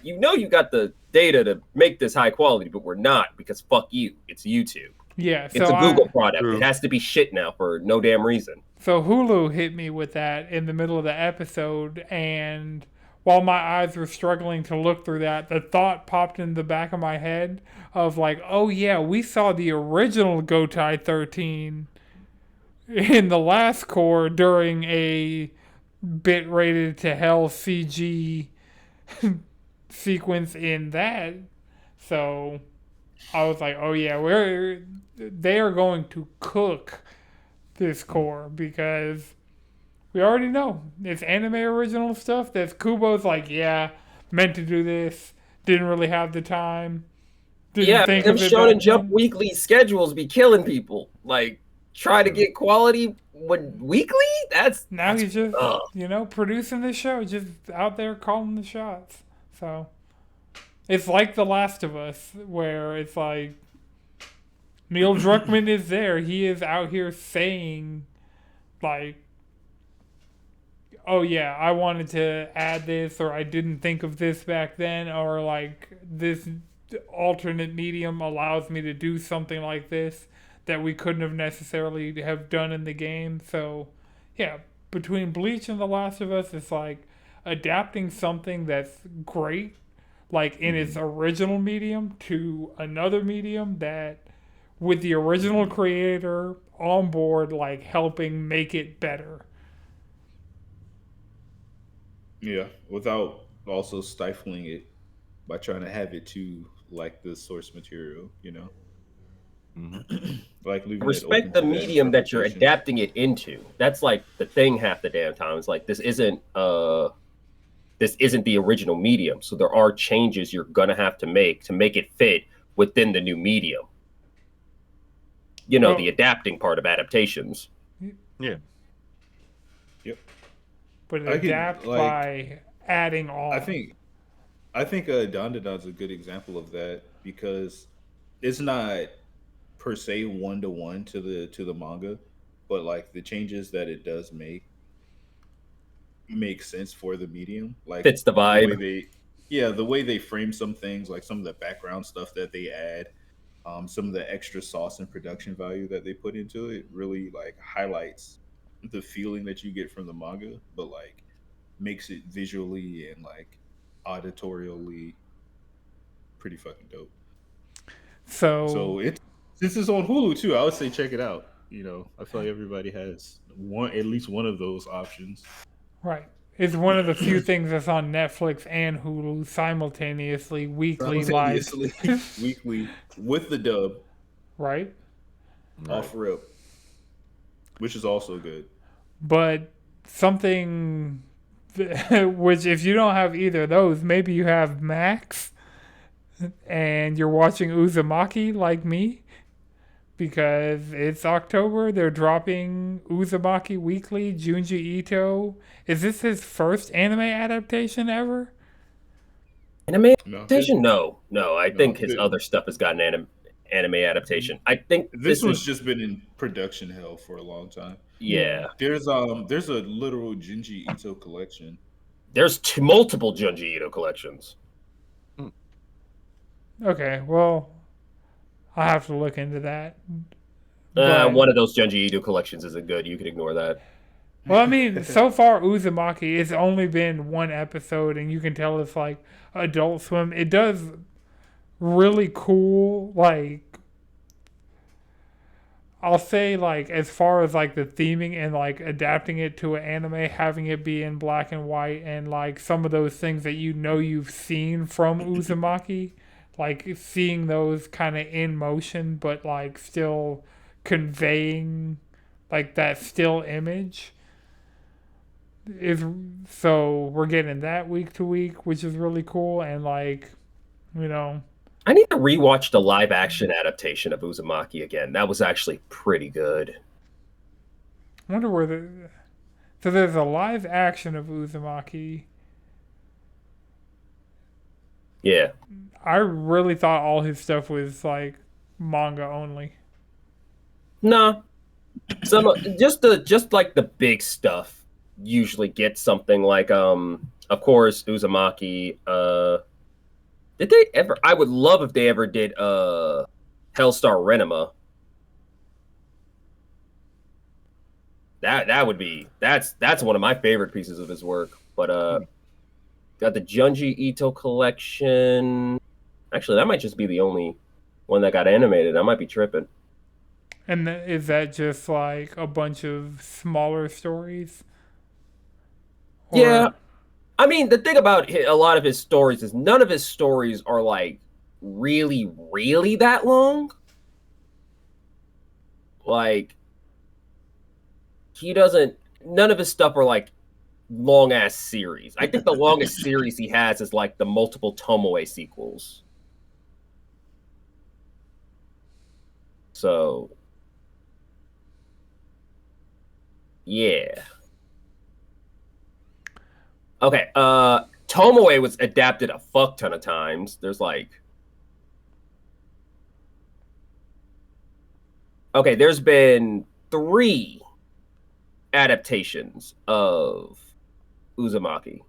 you got the data to make this high quality, but we're not, because fuck you. It's YouTube. Yeah, it's a Google product. It has to be shit now for no damn reason. So Hulu hit me with that in the middle of the episode, and while my eyes were struggling to look through that, the thought popped in the back of my head of like, oh yeah, we saw the original Gotai 13 in the last core during a bit rated to hell CG sequence in that. So I was like, oh yeah, they are going to cook this core, because we already know it's anime original stuff that Kubo's like, yeah, meant to do this, didn't really have the time, didn't think them of it Shonen back Jump then. weekly schedules be killing people. Like, try to get quality when weekly? Now he's just, ugh. producing the show, just out there calling the shots. So it's like The Last of Us, where it's like Neil Druckmann is there. He is out here saying, like, oh yeah, I wanted to add this, or I didn't think of this back then, or like this alternate medium allows me to do something like this that we couldn't have necessarily have done in the game. So yeah, between Bleach and The Last of Us, it's like adapting something that's great, like in its original medium, to another medium that with the original creator on board, like helping make it better. Yeah, without also stifling it by trying to have it too like the source material, like leaving it open Respect the to that medium that you're interpretation. adapting it into. That's like the thing half the damn time. It's like this isn't the original medium. So there are changes you're gonna have to make it fit within the new medium. Well, The adapting part of adaptations. Yeah. Yep. but I could, adapt by adding on. I think Dandadan's a good example of that because it's not per se one to one to the manga, but like the changes that it does make sense for the medium. Like Fits the vibe. the way they frame some things, like some of the background stuff that they add, some of the extra sauce and production value that they put into it really like highlights the feeling that you get from the manga, but like makes it visually and like auditorially pretty fucking dope. So this is on Hulu too. I would say check it out. I feel like everybody has at least one of those options. Right. It's one of the few things that's on Netflix and Hulu simultaneously, weekly, Weekly with the dub right? off rip, which is also good. But something which, if you don't have either of those, maybe you have Max and you're watching Uzumaki like me, because it's October. They're dropping Uzumaki weekly. Junji Ito. Is this his first anime adaptation ever? Anime adaptation? No. I think his good. other stuff has gotten anime adaptation. I think This one's just been in production hell for a long time. Yeah. There's a literal Junji Ito collection. There's multiple Junji Ito collections. Okay, well, I'll have to look into that. But- One of those Junji Ito collections isn't good. You can ignore that. Well, I mean, so far Uzumaki, it's only been one episode, and you can tell it's like Adult Swim. It does really cool, like, I'll say, like, as far as like the theming and like adapting it to an anime, having it be in black and white, and like some of those things that you've seen from Uzumaki, like seeing those kind of in motion, but like still conveying like that still image. So we're getting that week to week, which is really cool. And like, I need to rewatch the live action adaptation of Uzumaki again. That was actually pretty good. I wonder where so there's a live action of Uzumaki. Yeah. I really thought all his stuff was like manga only. Nah. Just like the big stuff usually gets something like of course Uzumaki. Did they ever? I would love if they ever did Hellstar Renema. That would be that's one of my favorite pieces of his work. But got the Junji Ito collection. Actually, that might just be the only one that got animated. I might be tripping. And is that just like a bunch of smaller stories? Yeah. I mean, the thing about a lot of his stories is none of his stories are like really, really that long. Like, none of his stuff are like long ass series. I think the longest series he has is like the multiple Tomoe sequels. So, yeah. Okay. Tomoe was adapted a fuck ton of times. There's like, okay, there's been 3 adaptations of Uzumaki.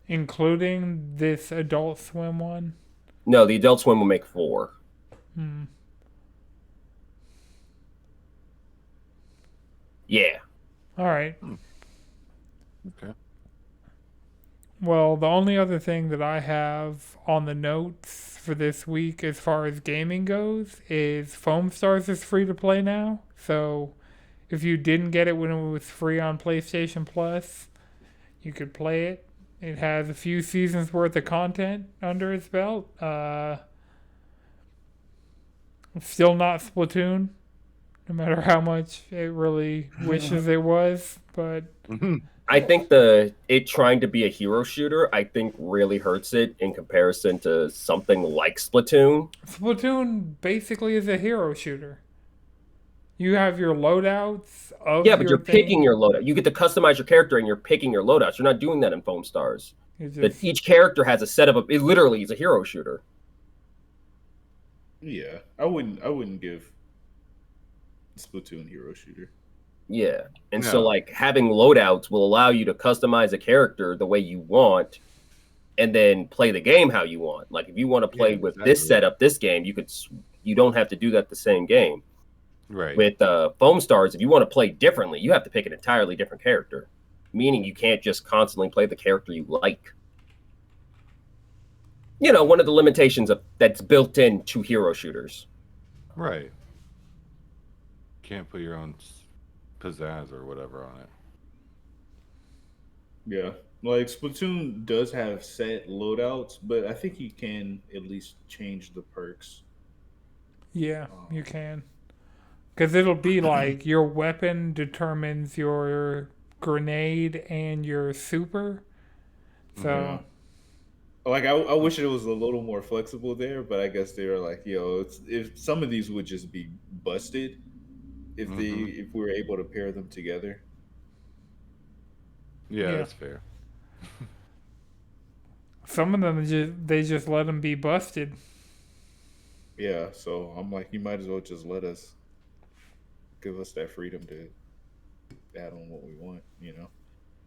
Including this Adult Swim one. No, the Adult Swim will make 4. Hmm. Yeah. All right. Okay. Well, the only other thing that I have on the notes for this week as far as gaming goes is Foamstars is free to play now. So if you didn't get it when it was free on PlayStation Plus, you could play it. It has a few seasons worth of content under its belt. Still not Splatoon, no matter how much it really wishes it was. But I think it trying to be a hero shooter, I think really hurts it in comparison to something like Splatoon. Splatoon basically is a hero shooter. You have your loadouts of Yeah, but your you're picking thing. your loadout. You get to customize your character and you're picking your loadouts. You're not doing that in Foamstars. It's That just, each character has a set of it literally is a hero shooter. Yeah, I wouldn't give Splatoon hero shooter. Yeah. And so No. like having loadouts will allow you to customize a character the way you want and then play the game how you want. Like if you want to play Yeah, with this exactly. setup, this game, you don't have to do that the same game. Right. With Foamstars, if you want to play differently, you have to pick an entirely different character, meaning you can't just constantly play the character you like. You know, one of the limitations that's built into hero shooters. Right. Can't put your own pizzazz or whatever on it. Yeah, like Splatoon does have set loadouts, but I think you can at least change the perks. yeah, you can. Because it'll be like your weapon determines your grenade and your super. So, Yeah. Like I wish it was a little more flexible there, but I guess they were like, yo, if some of these would just be busted if Mhm. if we were able to pair them together. Yeah, Yeah. that's fair. some of them they just let them be busted. Yeah, so I'm like, you might as well just give us that freedom to add on what we want, you know?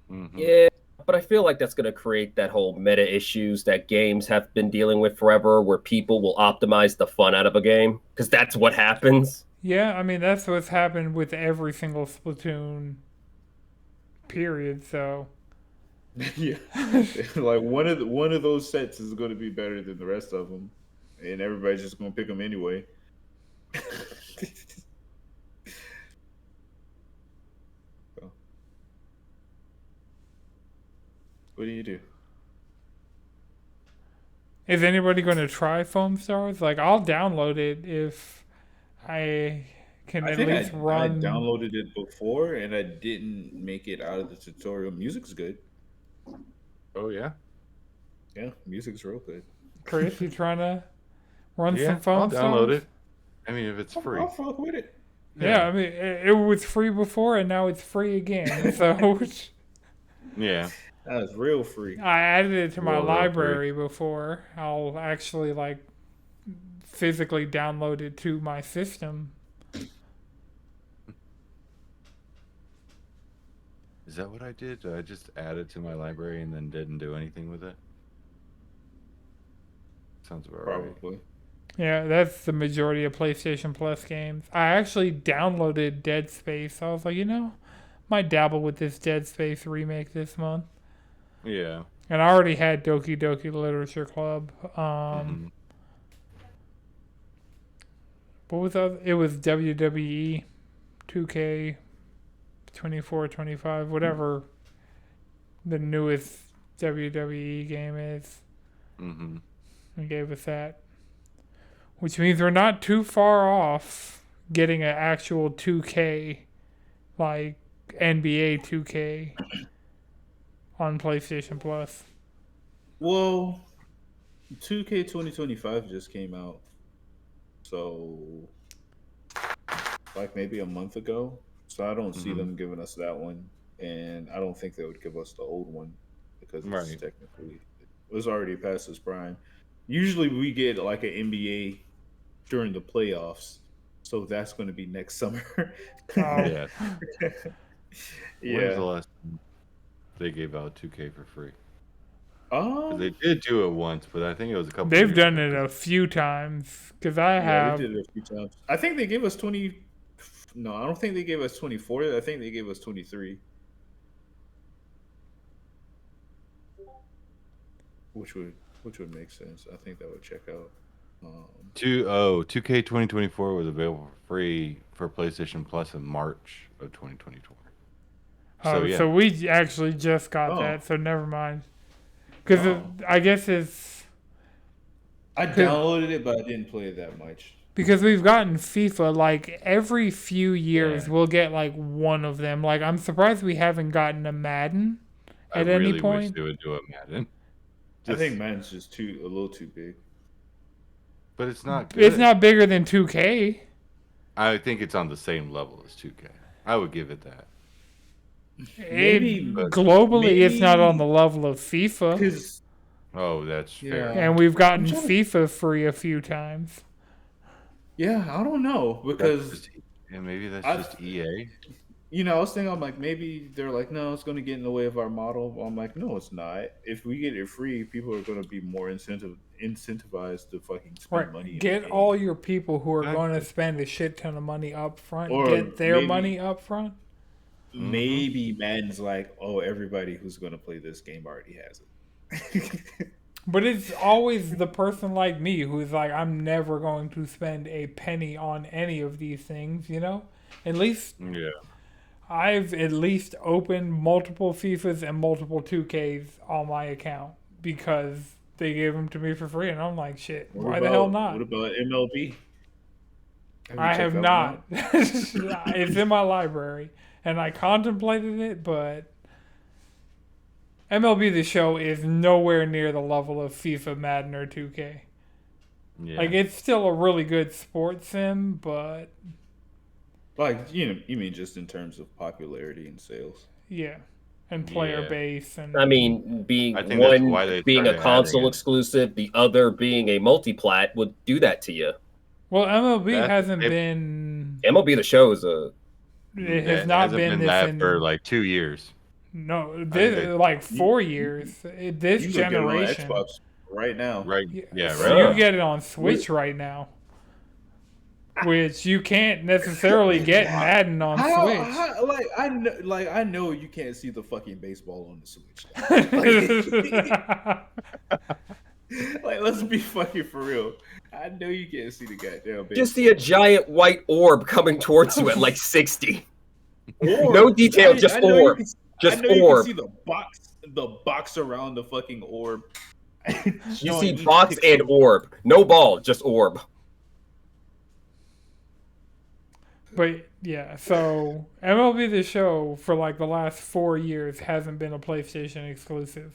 Mhm. Yeah, but I feel like that's going to create that whole meta issues that games have been dealing with forever, where people will optimize the fun out of a game because that's what happens. Yeah, I mean, that's what's happened with every single Splatoon period. So, Yeah, like one of those sets is going to be better than the rest of them, and everybody's just going to pick them anyway. So, what do you do? is anybody going to try Foam Stars? Like, I'll download it if I can I at think least I run. downloaded it before and I didn't make it out of the tutorial. Music's good. Oh yeah. Yeah, music's real good. Chris, you trying to run Yeah, some Foam I'll Stars? download it. I mean, if it's free. I'll fuck with it. Yeah, I mean, it was free before and now it's free again. So, Yeah. That's real free. I added it to my Real free. library before. I'll actually, like, physically download it to my system. Is that what I did? Did I just add it to my library and then didn't do anything with it? Sounds about right. Probably. Yeah, that's the majority of PlayStation Plus games. I actually downloaded Dead Space. I was like, might dabble with this Dead Space remake this month. Yeah. And I already had Doki Doki Literature Club. Mhm. What was that? It was WWE 2K 24, 25, whatever the newest WWE game is. Mhm. And gave us that. Which means we're not too far off getting an actual 2K, like NBA 2K, on PlayStation Plus. Well, 2K 2025 just came out. So, like maybe a month ago. So I don't see them giving us that one, and I don't think they would give us the old one because it's Right. technically it was already past its prime. Usually we get like an NBA during the playoffs, so that's going to be next summer. Oh, Yeah. When's the Yeah. last time they gave out 2K for free? 'Cause Um. they did do it once, but I think it was a couple. they've years done ago, it 'cause- a few times because I Yeah, they have. did it a few times. I think they gave us 20. No, I don't think they gave us 24. I think they gave us 23, which would make sense. I think that would check out. 2K 2024 was available for free for PlayStation Plus in March of 2024. So Oh, yeah, so we actually just got Oh. that. So never mind. Because Oh. I guess it's I downloaded it, but I didn't play it that much. because we've gotten FIFA like every few years. Yeah. We'll get like one of them. Like I'm surprised we haven't gotten a Madden I at really any wish point. they would do it, Madden. I think mine's just a little too big. But it's not good. It's not bigger than 2K. I think it's on the same level as 2K. I would give it that. Maybe- Globally, it's not maybe- on the level of FIFA. Because Oh, that's fair. And we've gotten I'm trying to- FIFA free a few times. yeah, I don't know That's because just, yeah, maybe that's I- just EA. I was thinking, I'm like, maybe they're like, no, it's going to get in the way of our model. Well, I'm like, no, it's not. If we get it free, people are going to be more incentivized to fucking spend money. in the Get game. all your people who are Exactly. going to spend a shit ton of money up front. Or Get their maybe- money up front. Maybe Madden's like, oh, everybody who's going to play this game already has it. But it's always the person like me who's like, I'm never going to spend a penny on any of these things, you know? At least Yeah. I've at least opened multiple FIFAs and multiple 2Ks on my account because they gave them to me for free. And I'm like, shit, why the hell not? What about MLB? I have not. It's in my library. And I contemplated it, but MLB The Show is nowhere near the level of FIFA, Madden, or 2K. Yeah. Like, it's still a really good sports sim, but Like, you mean just in terms of popularity and sales? yeah. And player Yeah. base. And I mean, being I think that's why one they being a started console adding it. exclusive, the other being a multi-plat would do that to you. well, MLB That- hasn't it- been. MLB The Show is a It has It not hasn't been this that in. for like 2 years. No, this, they- like 4 years. This You can get it on generation. Xbox right now. Right? Yeah, So right. you get it on Switch right now. Which you can't necessarily get Madden on Switch. I know you can't see the fucking baseball on the Switch. Like, let's be fucking for real. I know you can't see the goddamn baseball. just see a giant white orb coming towards you at like 60. Orb. No detail, just I know you orb. can- Just I know you orb. can see the box around the fucking orb. You see box and orb. No ball, just orb. But yeah, so MLB The Show for like the last 4 years hasn't been a PlayStation exclusive.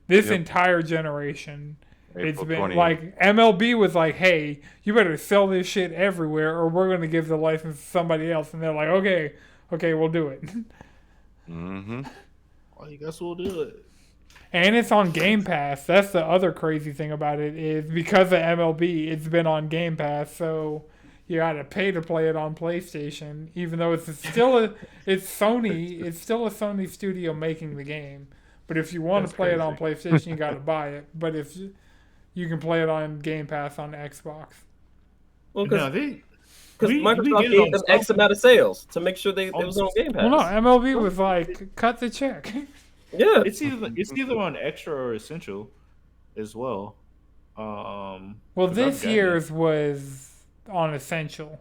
This Yep. entire generation, it's April been 20. like MLB was like, "Hey, you better sell this shit everywhere, or we're gonna give the license to somebody else." And they're like, "Okay, we'll do it." Mm-hmm. I guess we'll do it. And it's on Game Pass. That's the other crazy thing about it is because of MLB, it's been on Game Pass, so you gotta pay to play it on PlayStation, even though it's still Sony. It's still a Sony studio making the game. But if you want to That's play it on PlayStation, you gotta buy it. But if you can play it on Game Pass on Xbox. Well, No, because we Microsoft get it on gave them X something. amount of sales to make sure it was on Game Pass. Well, no, MLB was like, cut the check. Yeah. it's either on extra or essential, as well. Well, 'Cause this I've gotten year's was on Essential.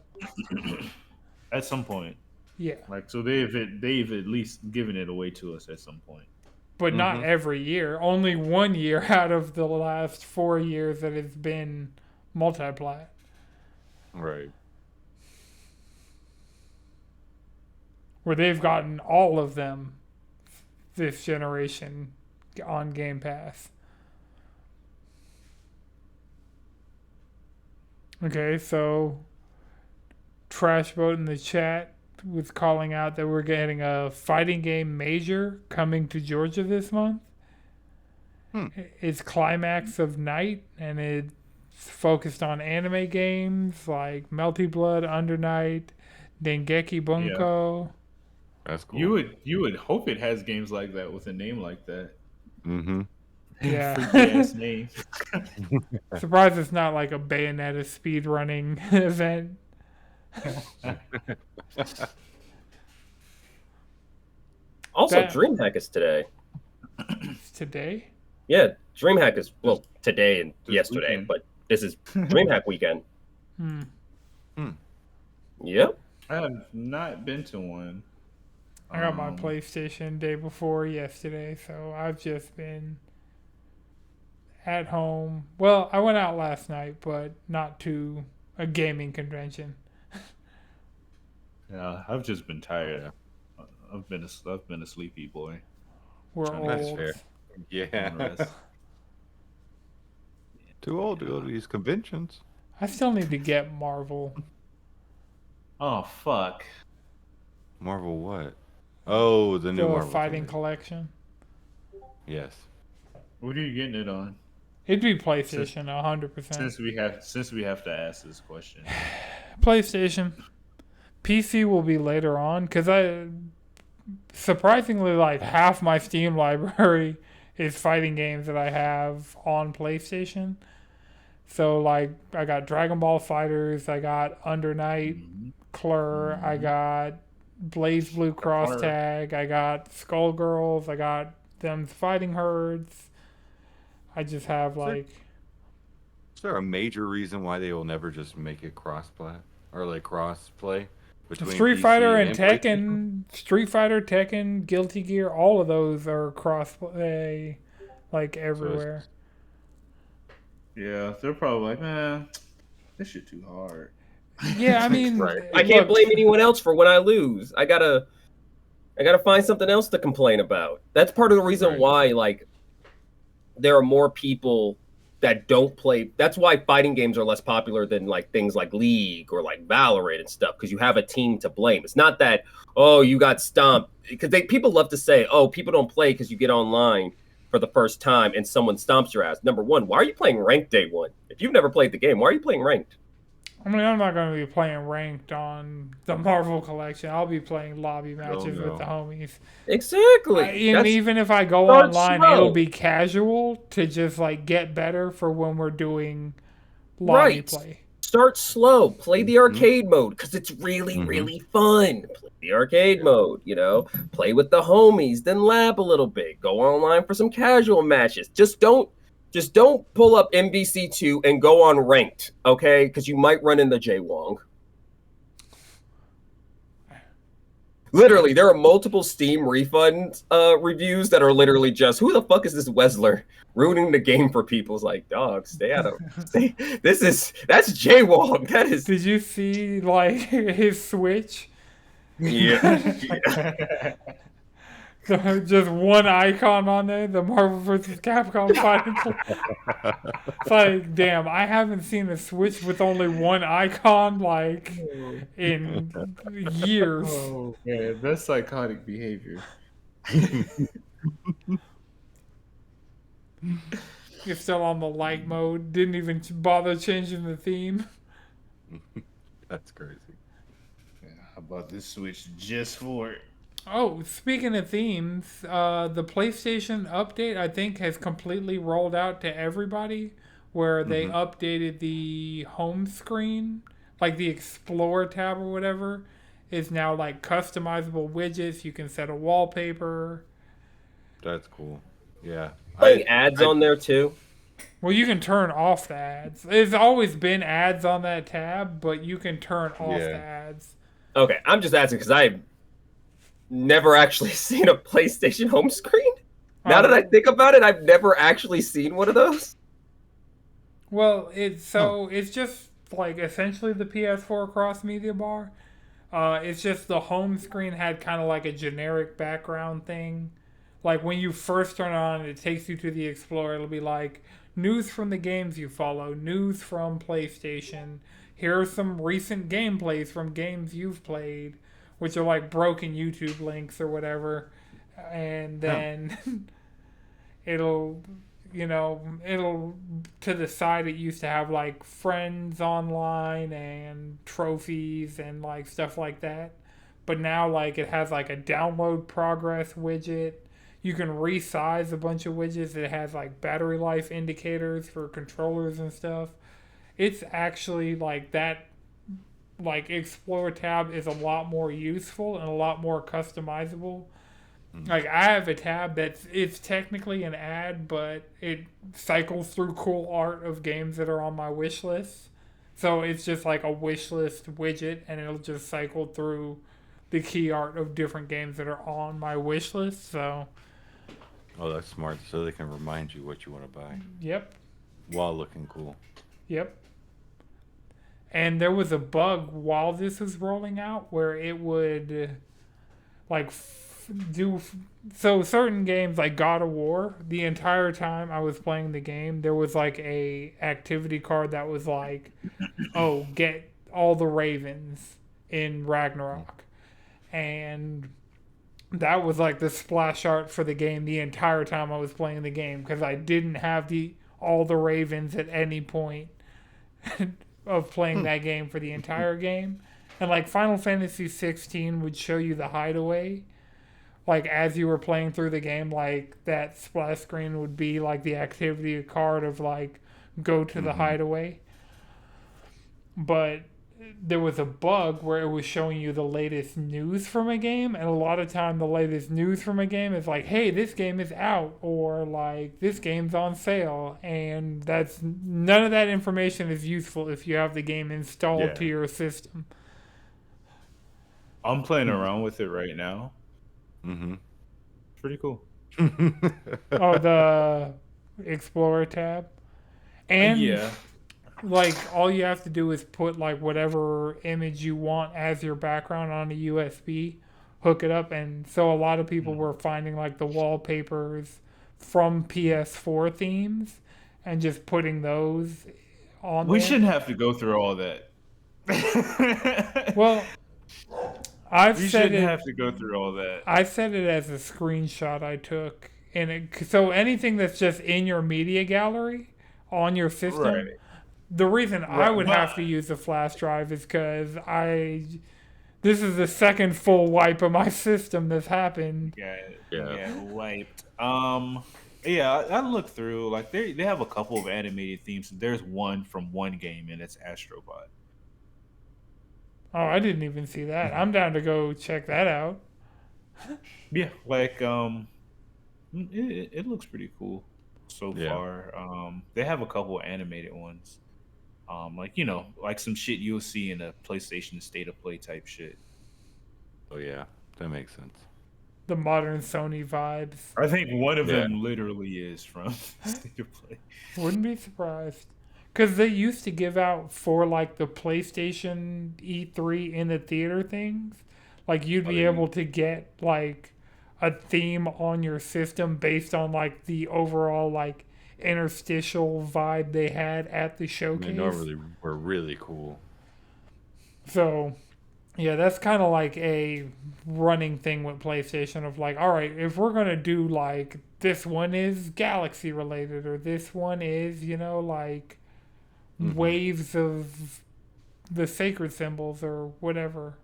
at some point. Yeah, Like, so they've at least given it away to us at some point. but not Mhm. every year. Only 1 year out of the last 4 years that it's been multi-plat. Right. Where they've gotten all of them this generation on Game Pass. Okay, so Trash Boat in the chat was calling out that we're getting a fighting game major coming to Georgia this month. It's Climax of Night, and it's focused on anime games like Melty Blood, Under Night, Dengeki Bunko. That's cool. You would hope it has games like that with a name like that. Mm-hmm. Yeah. Freaky ass name. Surprised it's not like a Bayonetta speedrunning event. Also, That- DreamHack is today. It's today? Yeah, DreamHack is today and This yesterday, weekend. but this is DreamHack weekend. Hmm. Yep. I have not been to one. I got my PlayStation day before yesterday, so I've just been at home. Well, I went out last night, but not to a gaming convention. Yeah, I've just been tired. I've been a sleepy boy. We're That's old. fair. Yeah. Rest. Too old to go to these conventions. I still need to get Marvel. Oh fuck! Marvel what? Oh, the new The Marvel fighting thing. collection. Yes. What are you getting it on? It'd be PlayStation, 100%. Since we have to ask this question. PlayStation. PC will be later on, because surprisingly, like, half my Steam library is fighting games that I have on PlayStation. So, like, I got Dragon Ball Fighters, I got Under Night, Clur, I got Blaze Blue Cross Tag, I got Skullgirls, I got them Fighting Herds. I just have, like... Is there a major reason why they will never just make it cross-play? Or, like, cross-play? Between Street PC Fighter and PlayStation? Tekken, Street Fighter, Tekken, Guilty Gear, all of those are cross-play, like, everywhere. Yeah, they're probably like, man, this shit too hard. Yeah, I mean, Right. I can't look, blame anyone else for when I lose. I gotta find something else to complain about. That's part of the reason Right. why, like, there are more people that don't play. That's why fighting games are less popular than like things like League or like Valorant and stuff, because you have a team to blame. It's not that, oh, you got stomped, because people love to say, oh, people don't play because you get online for the first time and someone stomps your ass. Number one, why are you playing ranked day one? If you've never played the game, why are you playing ranked? I mean, I'm not going to be playing ranked on the Marvel collection. I'll be playing lobby matches no. with the homies. Exactly. And even if I go Start online, slow. it'll be casual to just like get better for when we're doing lobby Right. play. Start slow. Play the arcade mode because it's really, really fun. Play the arcade mode, you know. Play with the homies, then lab a little bit. Go online for some casual matches. Just don't pull up MVC2 and go on ranked, okay? Because you might run into Jay Wong. Literally, there are multiple Steam refund reviews that are literally just, who the fuck is this Wesler ruining the game for people? It's like, dog, stay out of that's Jay Wong. That is Did you see like his Switch? yeah. Just one icon on there, the Marvel vs. Capcom fighting. It's like, damn, I haven't seen a Switch with only one icon like in years. Oh man, that's psychotic behavior. You're still on the light mode. Didn't even bother changing the theme. That's crazy. Yeah, how about this Switch just for it? Oh, speaking of themes, the PlayStation update I think has completely rolled out to everybody, where they updated the home screen, like the Explore tab or whatever, is now like customizable widgets. You can set a wallpaper. That's cool. Yeah. Putting ads on there too. Well, you can turn off the ads. There's always been ads on that tab, but you can turn off the ads. Okay, I'm just asking because I've never actually seen a PlayStation home screen. Now that I think about it, I've never actually seen one of those. Well, it's just like essentially the PS4 cross media bar. It's just the home screen had kind of like a generic background thing Like when you first turn it on, it takes you to the Explorer. It'll be like news from the games you follow, news from PlayStation. Here are some recent gameplays from games you've played, which are like broken YouTube links or whatever. And then it'll, it'll to the side. It used to have like friends online and trophies and like stuff like that. But now like it has like a download progress widget. You can resize a bunch of widgets. It has like battery life indicators for controllers and stuff. It's actually like that, like Explore tab is a lot more useful and a lot more customizable. Like I have a tab it's technically an ad, but it cycles through cool art of games that are on my wish list. So it's just like a wish list widget, and it'll just cycle through the key art of different games that are on my wish list. So, Oh, that's smart. So they can remind you what you want to buy yep, while looking cool. yep. And there was a bug while this was rolling out where it would like so certain games like God of War, the entire time I was playing the game, there was like a activity card that was like, oh, get all the ravens in Ragnarok. And that was like the splash art for the game the entire time I was playing the game, because I didn't have all the ravens at any point of playing that game for the entire game. And like Final Fantasy 16 would show you the hideaway, like as you were playing through the game, like that splash screen would be like the activity card of like go to the hideaway. But there was a bug where it was showing you the latest news from a game, and a lot of time the latest news from a game is like, hey, this game is out, or like this game's on sale, and that's none of that information is useful if you have the game installed to your system. I'm playing around with it right now. Mm-hmm. Pretty cool. Oh, the Explorer tab. And Yeah. like all you have to do is put like whatever image you want as your background on a USB, hook it up, and so a lot of people were finding like the wallpapers from PS4 themes and just putting those on We there. shouldn't have to go through all that. Well, I've We said shouldn't it. have to go through all that. I set it as a screenshot I took, and so anything that's just in your media gallery on your system. Right. The reason I would Well, have to use a flash drive is because this is the second full wipe of my system that's happened. Yeah, wiped. Yeah, I looked through. Like they have a couple of animated themes. There's one from one game, and it's Astrobot. Oh, I didn't even see that. I'm down to go check that out. Yeah, like it looks pretty cool so far. They have a couple of animated ones. Like like some shit you'll see in a PlayStation State of Play type shit. Oh yeah, that makes sense. The modern Sony vibes. I think one of them literally is from State of Play. Wouldn't be surprised. Because they used to give out for like the PlayStation E3 in the theater things. Like you'd be able to get like a theme on your system based on like the overall like interstitial vibe they had at the showcase. They normally were really cool. So, yeah, that's kind of like a running thing with PlayStation of like, all right, if we're going to do like this one is Galaxy related, or this one is, like waves of the sacred symbols or whatever.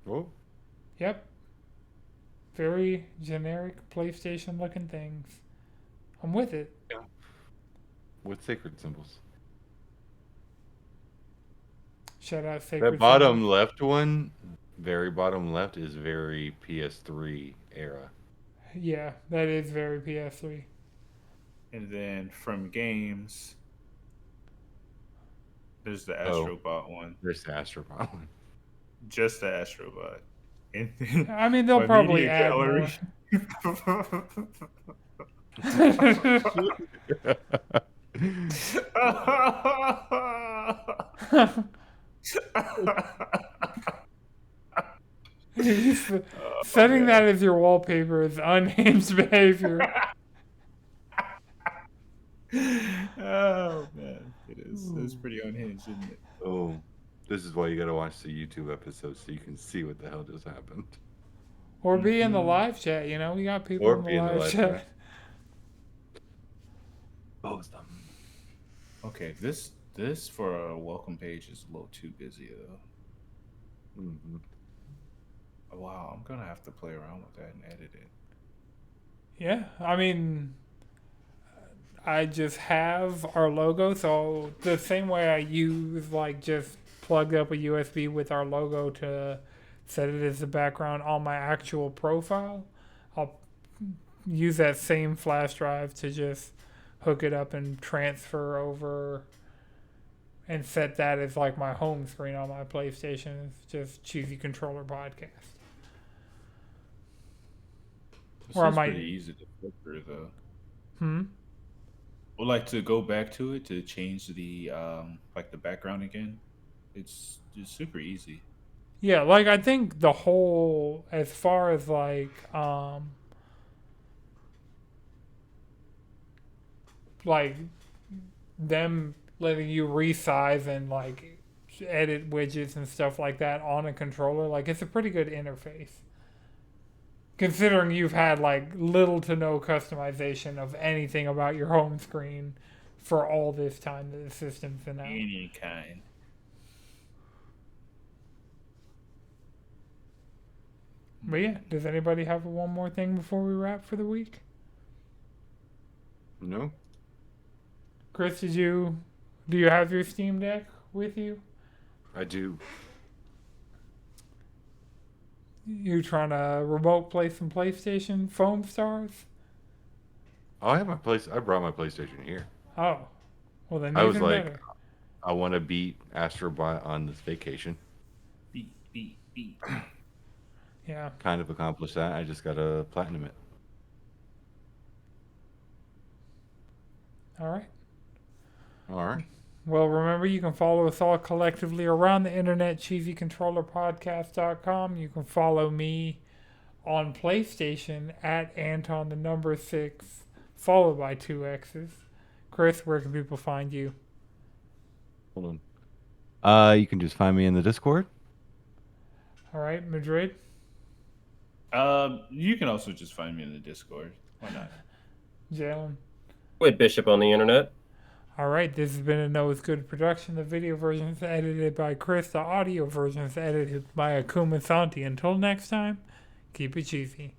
Oh. Yep. Very generic PlayStation looking things. I'm with it. Yeah. With sacred symbols. Shout out sacred That bottom symbols. left one, very bottom left, is very PS3 era. Yeah, that is very PS3. And then from games, there's the Astrobot one. There's the Astrobot one. Just the Astrobot. And then I mean, they'll my probably media add gallery. Sounds Setting that as your wallpaper is unhinged behavior. Oh man, it is. It's pretty unhinged, isn't it? Oh, this is why you gotta watch the YouTube episode so you can see what the hell just happened. Or be in the live chat, you know? We got people Or in the be in the live live chat. chat. Both of them. Okay, this for a welcome page is a little too busy though. Mm-hmm. Wow, I'm gonna have to play around with that and edit it. Yeah, I mean, I just have our logo, so the same way I use, like, just plugged up a USB with our logo to set it as the background on my actual profile, I'll use that same flash drive to just hook it up and transfer over and set that as, like, my home screen on my PlayStation. It's just Cheesy Controller Podcast. This Or I is might- pretty easy to flip through though. Hmm? Or like to go back to it to change the like the background again. It's just super easy. Yeah, like, I think the whole, as far as, like them letting you resize and, like, edit widgets and stuff like that on a controller, like, it's a pretty good interface. Considering you've had, like, little to no customization of anything about your home screen for all this time that the system's been out. Any kind. But yeah, does anybody have one more thing before we wrap for the week? No? Chris, do you have your Steam Deck with you? I do. You trying to remote play some PlayStation Foamstars? Oh, I brought my PlayStation here. Oh, well then I was even like, better. I want to beat Astrobot on this vacation. Beat. Yeah. Kind of accomplished that. I just got to platinum it. All right. All right. Well, remember, you can follow us all collectively around the internet, cheesycontrollerpodcast.com. You can follow me on PlayStation at Anton6, followed by 2 X's. Chris, where can people find you? Hold on. You can just find me in the Discord. All right, Madrid. You can also just find me in the Discord. Why not? Jalen. With Bishop on the internet. All right, this has been a No Is Good production. The video version is edited by Chris. The audio version is edited by Akuma Santi. Until next time, keep it cheesy.